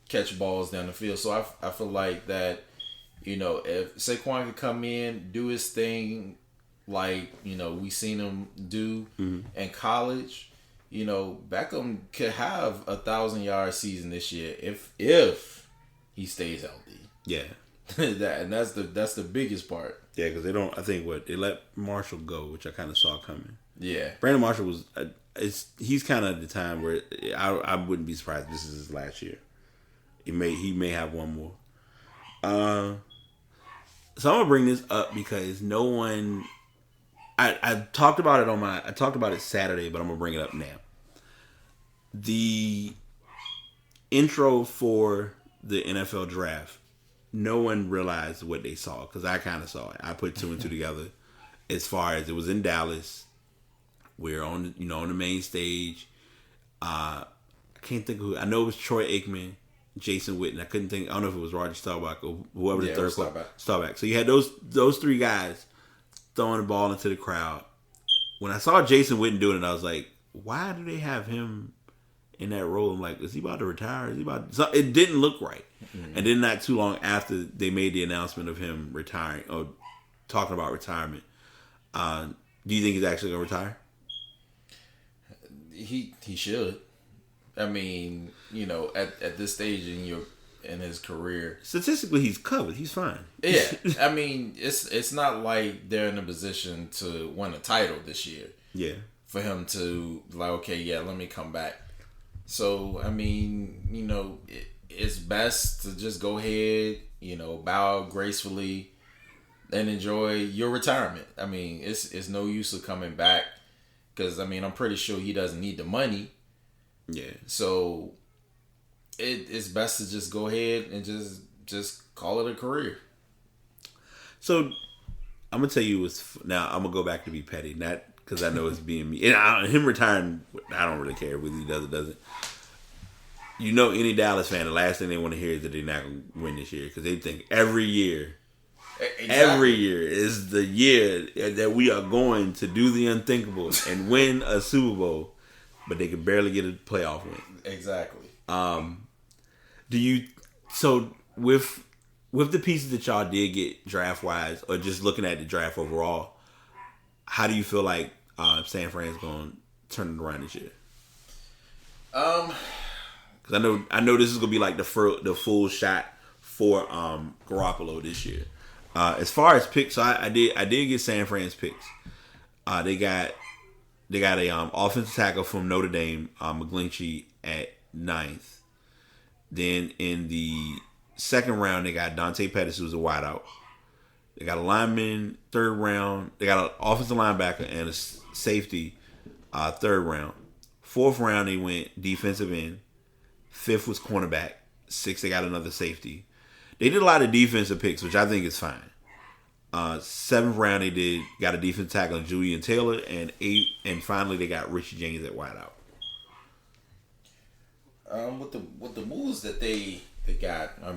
catch balls down the field. So I feel like that, if Saquon could come in, do his thing like, we seen him do mm-hmm. in college, Beckham could have 1,000-yard season this year if he stays healthy. Yeah. That's the biggest part. Yeah, because they don't. I think they let Marshall go, which I kind of saw coming. Yeah, Brandon Marshall was. He's kind of at the time where I wouldn't be surprised if this is his last year. He may have one more. So I'm gonna bring this up because no one. I talked about it I talked about it Saturday, but I'm gonna bring it up now. The intro for the NFL draft, no one realized what they saw because I kind of saw it. I put two and two together. As far as it was in Dallas, we're on the main stage. I can't think of who. I know it was Troy Aikman, Jason Witten. I couldn't think. I don't know if it was Roger Staubach or whoever the third Staubach. So you had those three guys throwing the ball into the crowd. When I saw Jason Witten doing it, I was like, why do they have him in that role? I'm like, is he about to retire? So it didn't look right. Mm-hmm. And then not too long after they made the announcement of him retiring or talking about retirement, do you think he's actually going to retire? He should. I mean, at this stage in his career, statistically he's covered. He's fine. Yeah, I mean, it's not like they're in a position to win a title this year. Yeah, for him to okay, yeah, let me come back. So I mean, it's best to just go ahead, bow gracefully and enjoy your retirement. I mean, it's no use of coming back because I'm pretty sure he doesn't need the money. Yeah. So it's best to just go ahead and just call it a career. So I'm gonna tell you now I'm gonna go back to be petty, not because I know it's being me. And him retiring, I don't really care whether he does or doesn't. Any Dallas fan, the last thing they want to hear is that they're not gonna win this year because they think every year is the year that we are going to do the unthinkable and win a Super Bowl, but they can barely get a playoff win. Exactly. With the pieces that y'all did get draft wise, or just looking at the draft overall, how do you feel like San Fran's going to turn it around this year? Because I know this is going to be like the full shot for Garoppolo this year. As far as picks, so I did get San Fran's picks. They got a offensive tackle from Notre Dame, McGlinchey at 9th. Then in the second round, they got Dante Pettis, who's a wideout. They got a lineman, 3rd round. They got an offensive linebacker and a safety, 3rd round. 4th round, they went defensive end. 5th was cornerback. 6th, they got another safety. They did a lot of defensive picks, which I think is fine. 7th round, they got a defensive tackle, Julian Taylor, and 8th, and finally they got Richie Jenkins at wideout. With the moves that they got, I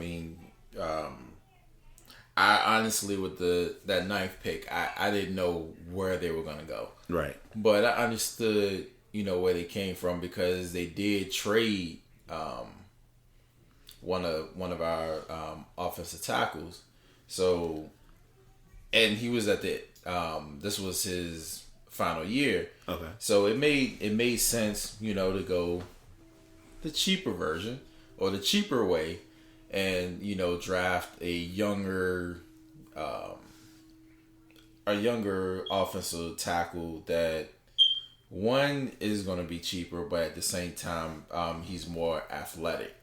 honestly with that 9th pick, I didn't know where they were gonna go. Right. But I understood, where they came from because they did trade one of our offensive tackles. So, and he was at the this was his final year. Okay. So it made sense, to go the cheaper version or the cheaper way and draft a younger offensive tackle that one is going to be cheaper, but at the same time he's more athletic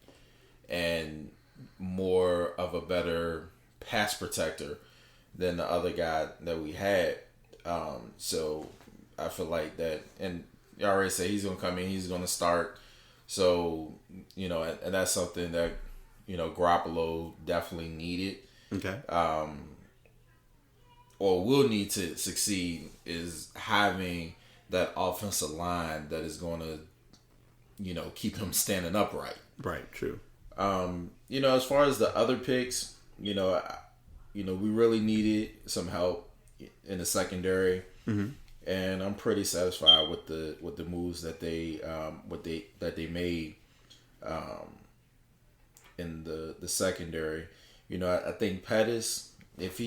and more of a better pass protector than the other guy that we had. So I feel like that, and you already say he's going to come in, he's going to start. So, and that's something that, Garoppolo definitely needed. Okay. Or will need to succeed is having that offensive line that is going to, keep him standing upright. Right, true. As far as the other picks, we really needed some help in the secondary. Mm-hmm. And I'm pretty satisfied with the moves that they made in the secondary. I think Pettis, at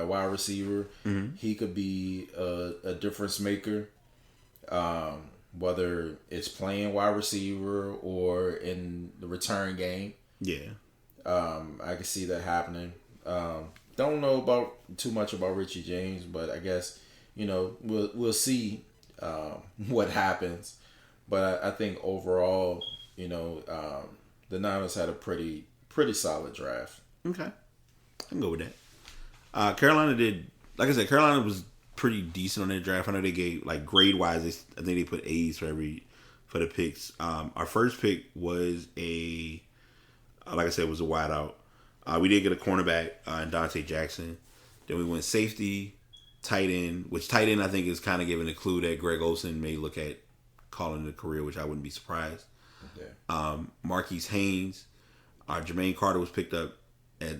wide receiver, mm-hmm. he could be a difference maker. Whether it's playing wide receiver or in the return game. Yeah. I can see that happening. don't know about too much about Richie James, but I guess we'll see what happens. But I think overall, the Niners had a pretty solid draft. Okay, I can go with that. Carolina did, like I said, Carolina was pretty decent on their draft. I know they gave, like, grade wise, I think they put A's for the picks. Our first pick was like I said, was a wideout. We did get a cornerback in Dante Jackson. Then we went safety, tight end, which tight end I think is kind of giving a clue that Greg Olsen may look at calling it a career, which I wouldn't be surprised. Okay. Marquise Haynes, Jermaine Carter was picked up at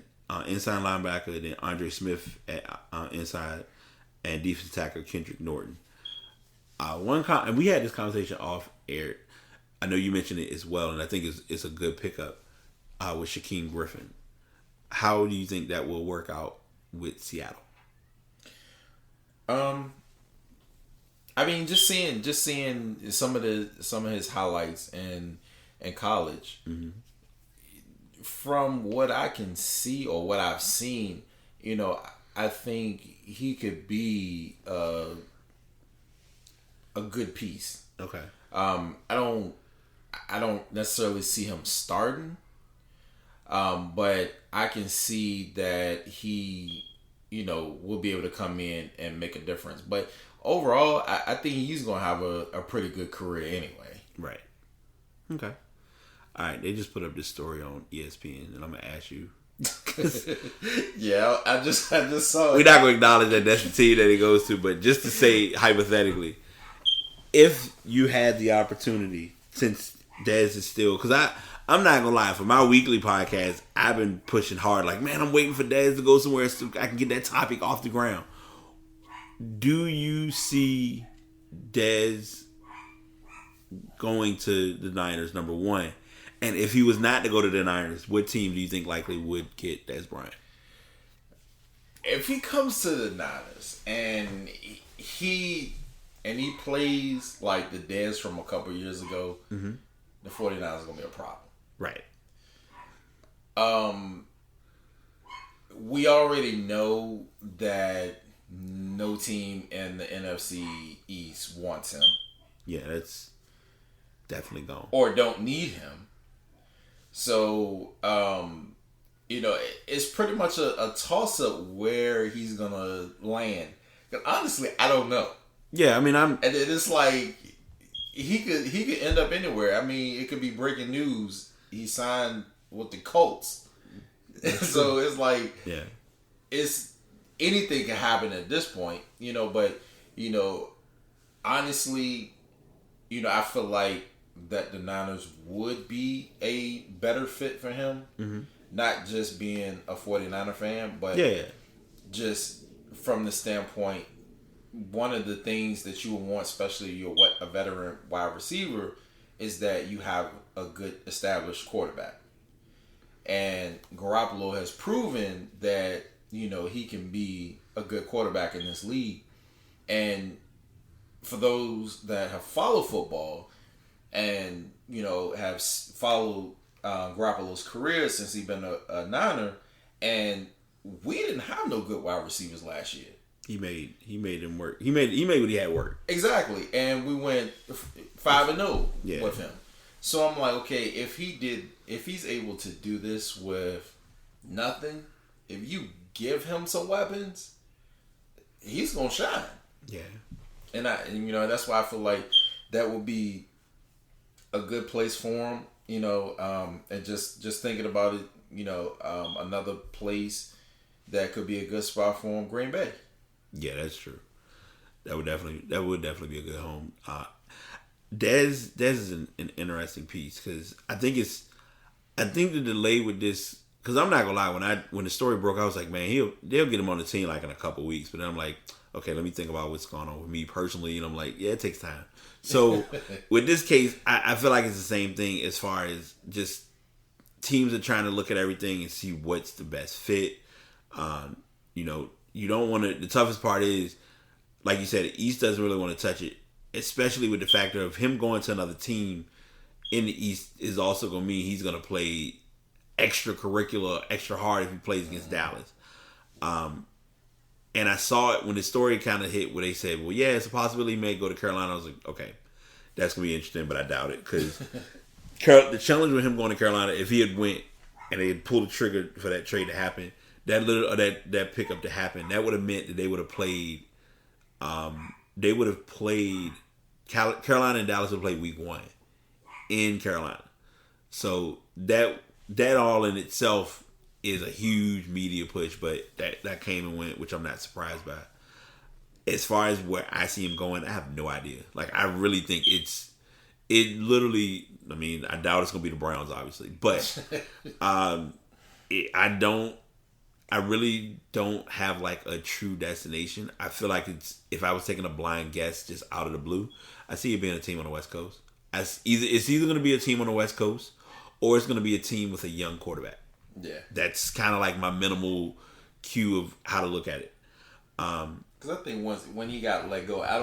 inside linebacker, then Andre Smith at inside, and defensive tackle Kendrick Norton. And we had this conversation off air. I know you mentioned it as well, and I think it's a good pickup with Shaquem Griffin. How do you think that will work out with Seattle? I mean, just seeing some of his highlights in college. Mm-hmm. From what I can see or what I've seen, I think he could be a good piece. Okay. I don't necessarily see him starting, but I can see that he, will be able to come in and make a difference. But overall, I think he's going to have a pretty good career anyway. Right. Okay. All right. They just put up this story on ESPN, and I'm going to ask you. Yeah, I just saw it. We're not going to acknowledge that that's the team that he goes to, but just to say hypothetically, if you had the opportunity, since Dez is still, because I'm not gonna lie, for my weekly podcast, I've been pushing hard. Like, man, I'm waiting for Dez to go somewhere so I can get that topic off the ground. Do you see Dez going to the Niners, number one? And if he was not to go to the Niners, what team do you think likely would get Dez Bryant? If he comes to the Niners and he plays like the Dez from a couple years ago, mm-hmm. the 49ers are going to be a problem. Right. We already know that no team in the NFC East wants him. Yeah, that's definitely gone. Or don't need him. So, it's pretty much a toss-up where he's going to land. Because honestly, I don't know. Yeah, I mean, and it's like he could end up anywhere. I mean, it could be breaking news. He signed with the Colts, so it's like, yeah, it's anything can happen at this point, But honestly, I feel like that the Niners would be a better fit for him, mm-hmm. not just being a 49er fan, but just from the standpoint. One of the things that you would want, especially you're a veteran wide receiver, is that you have a good established quarterback. And Garoppolo has proven that, he can be a good quarterback in this league. And for those that have followed football and, have followed Garoppolo's career since he's been a Niner, and we didn't have no good wide receivers last year. He made him work. He made what he had work. Exactly. And we went 5-0 with him. So I'm like, okay, if he's able to do this with nothing, if you give him some weapons, he's gonna shine. Yeah. And that's why I feel like that would be a good place for him, and just thinking about it, another place that could be a good spot for him, Green Bay. Yeah, that's true. That would definitely be a good home. Dez is an interesting piece because I think the delay with this, because I'm not gonna lie, when the story broke, I was like, man, they'll get him on the team like in a couple weeks. But then I'm like, okay, let me think about what's going on with me personally, and I'm like, yeah, it takes time. So with this case, I feel like it's the same thing as far as just teams are trying to look at everything and see what's the best fit. You don't want to. The toughest part is, like you said, the East doesn't really want to touch it, especially with the factor of him going to another team in the East is also going to mean he's going to play extracurricular, extra hard if he plays against Dallas. And I saw it when the story kind of hit where they said, well, yeah, it's a possibility he may go to Carolina. I was like, okay, that's going to be interesting, but I doubt it. Because the challenge with him going to Carolina, if he had went and they had pulled the trigger for that trade to happen, that pickup to happen, that would have meant that they would have played, Carolina and Dallas would have played week 1 in Carolina. So that all in itself is a huge media push, but that came and went, which I'm not surprised by. As far as where I see him going, I have no idea. Like, I really think it literally, I mean, I doubt it's going to be the Browns, obviously, but I really don't have like a true destination. I feel like if I was taking a blind guess just out of the blue, I see it being a team on the West Coast. It's either going to be a team on the West Coast or it's going to be a team with a young quarterback. Yeah, that's kind of like my minimal cue of how to look at it. Because I think when he got let go, I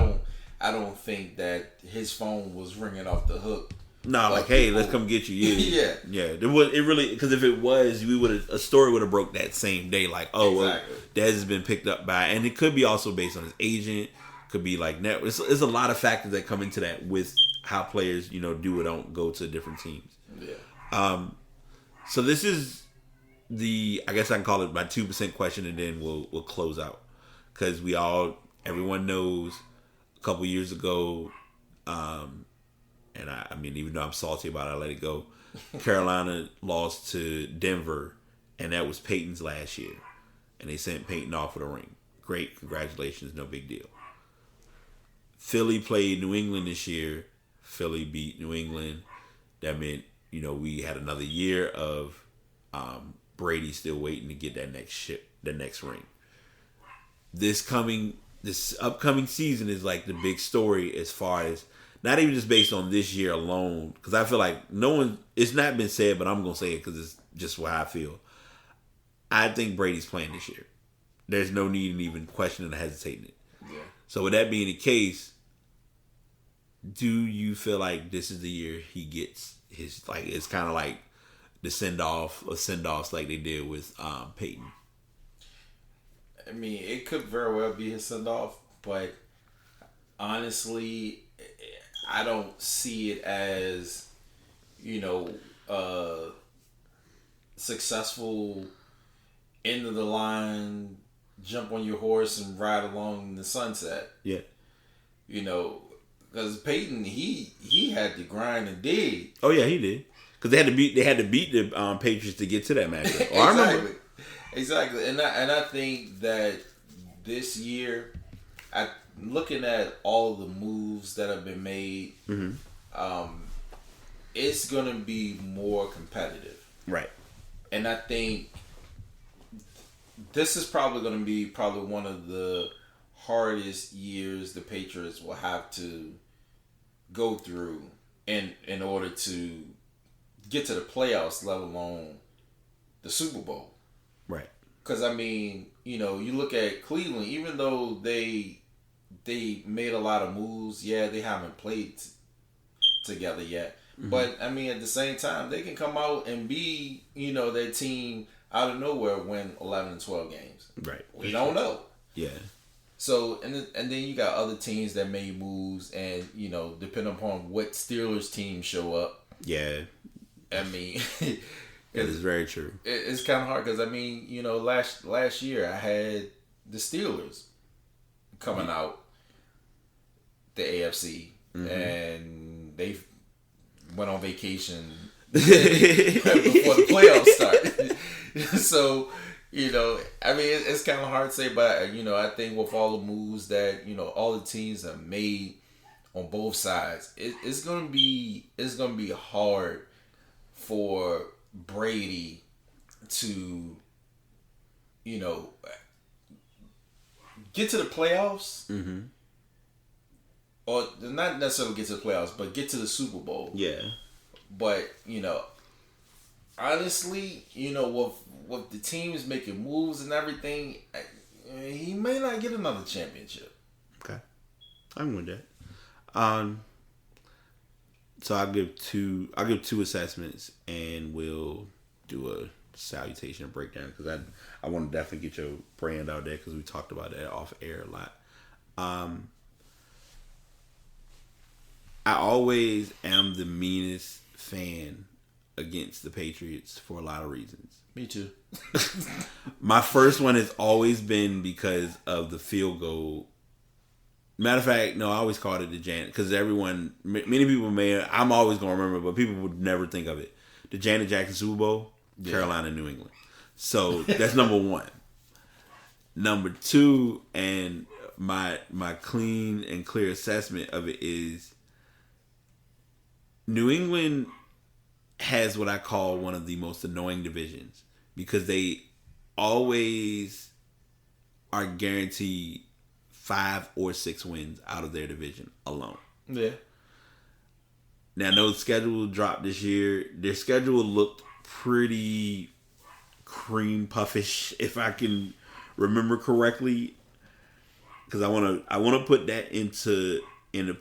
don't think that his phone was ringing off the hook. No, like hey, let's come get you. Yeah, yeah. It really because if it was, a story would have broke that same day. Like, oh, exactly. Well, Dez has been picked up by, and it could be also based on his agent. Could be like net. There's a lot of factors that come into that with how players do or don't go to different teams. Yeah. So this is I guess I can call it my 2% question, and then we'll close out because everyone knows a couple years ago, and I mean even though I'm salty about it, I let it go. Carolina lost to Denver, and that was Peyton's last year, and they sent Peyton off with a ring. Great, congratulations, no big deal. Philly played New England this year. Philly beat New England. That meant we had another year of Brady still waiting to get that next ring. This upcoming season is like the big story as far as not even just based on this year alone, because I feel like it's not been said, but I'm gonna say it because it's just what I feel. I think Brady's playing this year. There's no need in even questioning or hesitating it. Yeah. So with that being the case, do you feel like this is the year he gets his, like, it's kind of like the send-offs like they did with Peyton? I mean, it could very well be his send-off, but honestly, I don't see it as, successful end of the line, jump on your horse and ride along in the sunset. Yeah. Because Peyton, he had to grind and dig. Oh yeah, he did. Because they had to beat the Patriots to get to that matchup. Exactly. I remember. Exactly, and I think that this year, looking at all the moves that have been made, it's gonna be more competitive. Right. And I think this is probably going to be one of the hardest years the Patriots will have to go through in order to get to the playoffs, let alone the Super Bowl. Right. Because, I mean, you look at Cleveland, even though they made a lot of moves, they haven't played together yet. Mm-hmm. But, I mean, at the same time, they can come out and be, their team out of nowhere win 11 and 12 games. Right. We don't know. Yeah. So, and then you got other teams that made moves and, depending upon what Steelers team show up. Yeah. I mean... That is very true. It's kind of hard because, I mean, last year I had the Steelers coming out the AFC. And they went on vacation before the playoffs started. So, I mean, it's kind of hard to say, but, I think with all the moves that, all the teams have made on both sides, it's going to be hard for Brady to, get to the playoffs. Mm-hmm. Or not necessarily get to the playoffs, but get to the Super Bowl. Yeah. But, honestly, with the teams making moves and everything, he may not get another championship. Okay. I'm with that. So I'll give two assessments and we'll do a salutation and breakdown, because I want to definitely get your brand out there, because we talked about that off air a lot. I always am the meanest fan against the Patriots for a lot of reasons. Me too. My first one has always been because of the field goal. Matter of fact, no, I always called it the Janet, because many people I'm always going to remember, but people would never think of it. The Janet Jackson Super Bowl, Carolina, New England. So that's number one. Number two, and my clean and clear assessment of it is, New England has what I call one of the most annoying divisions, because they always are guaranteed 5 or 6 wins out of their division alone. Yeah. Now, no schedule dropped this year. Their schedule looked pretty cream puffish, if I can remember correctly, because I want to put that into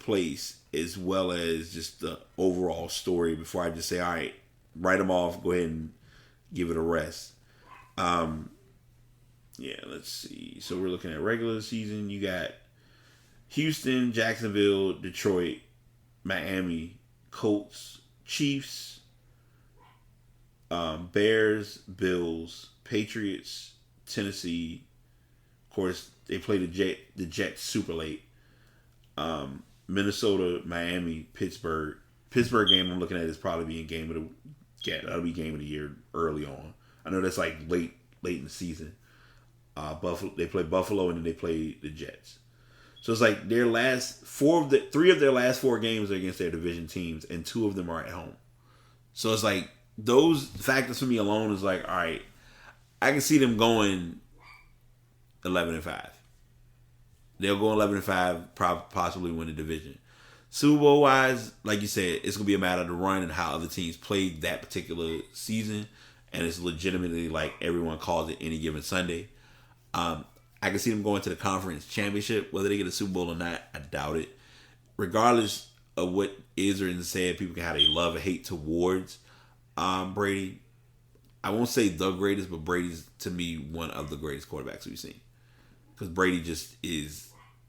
place, as well as just the overall story, before I just say, all right, write them off, go ahead and give it a rest. Yeah, let's see. So we're looking at regular season. You got Houston, Jacksonville, Detroit, Miami, Colts, Chiefs, Bears, Bills, Patriots, Tennessee. Of course, they play the Jets super late. Minnesota, Miami, Pittsburgh. Pittsburgh game I'm looking at is probably being that'll be game of the year early on. I know that's like late in the season. Buffalo, they play Buffalo, and then they play the Jets. So it's like their three of their last 4 games are against their division teams, and 2 of them are at home. So it's like those factors for me alone is like, all right, I can see them going 11-5. They'll go 11-5, possibly win the division. Super Bowl wise, like you said, it's gonna be a matter of the run and how other teams played that particular season, and it's legitimately like everyone calls it any given Sunday. I can see them going to the conference championship. Whether they get a Super Bowl or not, I doubt it. Regardless of what is or isn't said, people can have a love or hate towards Brady. I won't say the greatest, but Brady's, to me, one of the greatest quarterbacks we've seen. Because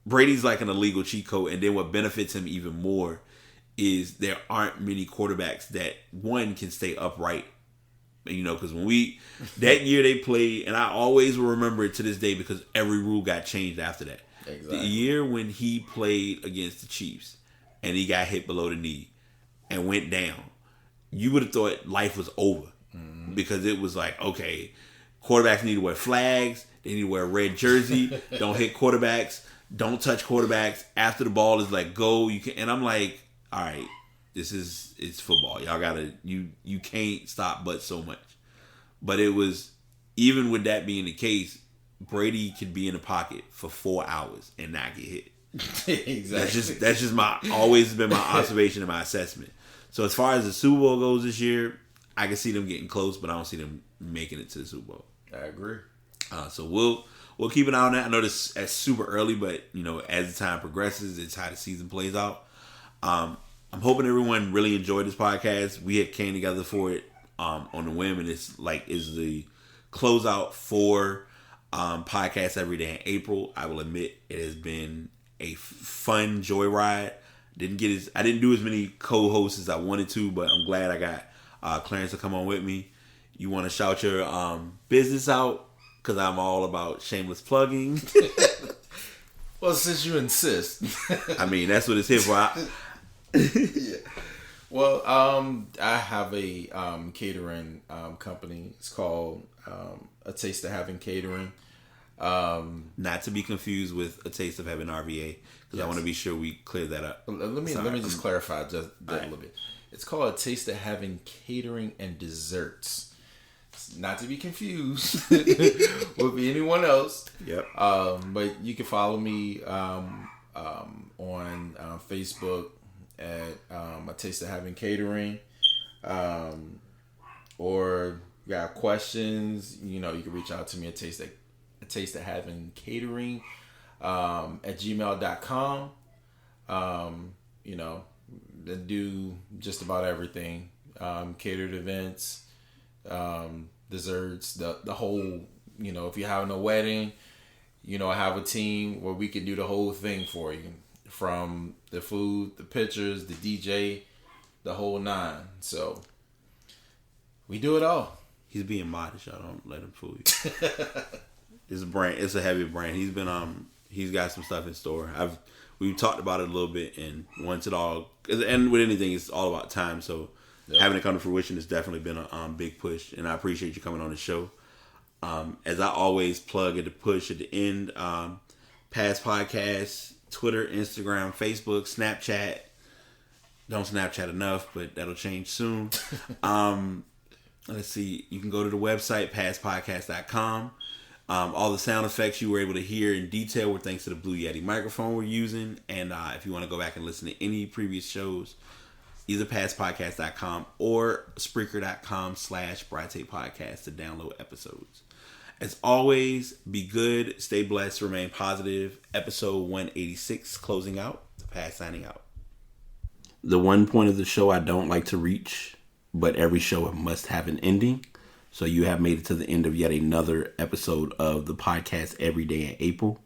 Brady's like an illegal cheat code. And then what benefits him even more is there aren't many quarterbacks that, one, can stay upright. You know, because that year they played, and I always will remember it to this day, because every rule got changed after that. Exactly. The year when he played against the Chiefs and he got hit below the knee and went down, you would have thought life was over. Mm-hmm. Because it was like, okay, quarterbacks need to wear flags, they need to wear a red jersey, don't hit quarterbacks, don't touch quarterbacks. After the ball is like, go, you can. And I'm like, all right, it's football. Y'all gotta, you can't stop but so much. But it was, even with that being the case, Brady could be in the pocket for 4 hours and not get hit. Exactly. That's just always been my observation and my assessment. So as far as the Super Bowl goes this year, I can see them getting close, but I don't see them making it to the Super Bowl. I agree. So we'll keep an eye on that. I know this is super early, but you know, as the time progresses, it's how the season plays out. I'm hoping everyone really enjoyed this podcast. We had came together for it on the whim, and it's the closeout for podcast every day in April. I will admit it has been a fun joyride. I didn't do as many co-hosts as I wanted to, but I'm glad I got Clarence to come on with me. You want to shout your business out? Because I'm all about shameless plugging. Well, since you insist. I mean, that's what it's here for. Yeah. Well, I have a catering company. It's called A Taste of Heaven Catering. Not to be confused with A Taste of Heaven RVA, because yes. I want to be sure we clear that up. Let me just clarify just a little bit. It's called A Taste of Heaven Catering and Desserts. Not to be confused with anyone else. Yep. But you can follow me on Facebook at A Taste of Heaven Catering. Or you got questions, you can reach out to me at Taste of Heaven Catering at gmail.com. They do just about everything. Catered events. desserts, the whole, if you're having a wedding, I have a team where we can do the whole thing for you. From the food, the pictures, the DJ, the whole nine. So we do it all. He's being modest, y'all. Don't let him fool you. It's a brand. It's a heavy brand. He's got some stuff in store. We've talked about it a little bit, and once it all, and with anything, it's all about time. So having it come to fruition has definitely been a big push, and I appreciate you coming on the show. As I always plug at the push at the end, past podcasts, Twitter, Instagram, Facebook, Snapchat. Don't Snapchat enough, but that'll change soon. Let's see. You can go to the website, pastpodcast.com. All the sound effects you were able to hear in detail were thanks to the Blue Yeti microphone we're using. And if you want to go back and listen to any previous shows, either pastpodcast.com or Spreaker.com/BrighTapePodcast to download episodes. As always, be good, stay blessed, remain positive. Episode 186, closing out. The Past signing out. The one point of the show I don't like to reach, but every show must have an ending. So you have made it to the end of yet another episode of the podcast Every Day in April.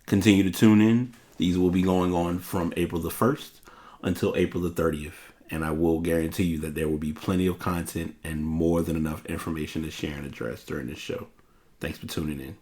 Continue to tune in. These will be going on from April the 1st until April the 30th. And I will guarantee you that there will be plenty of content and more than enough information to share and address during this show. Thanks for tuning in.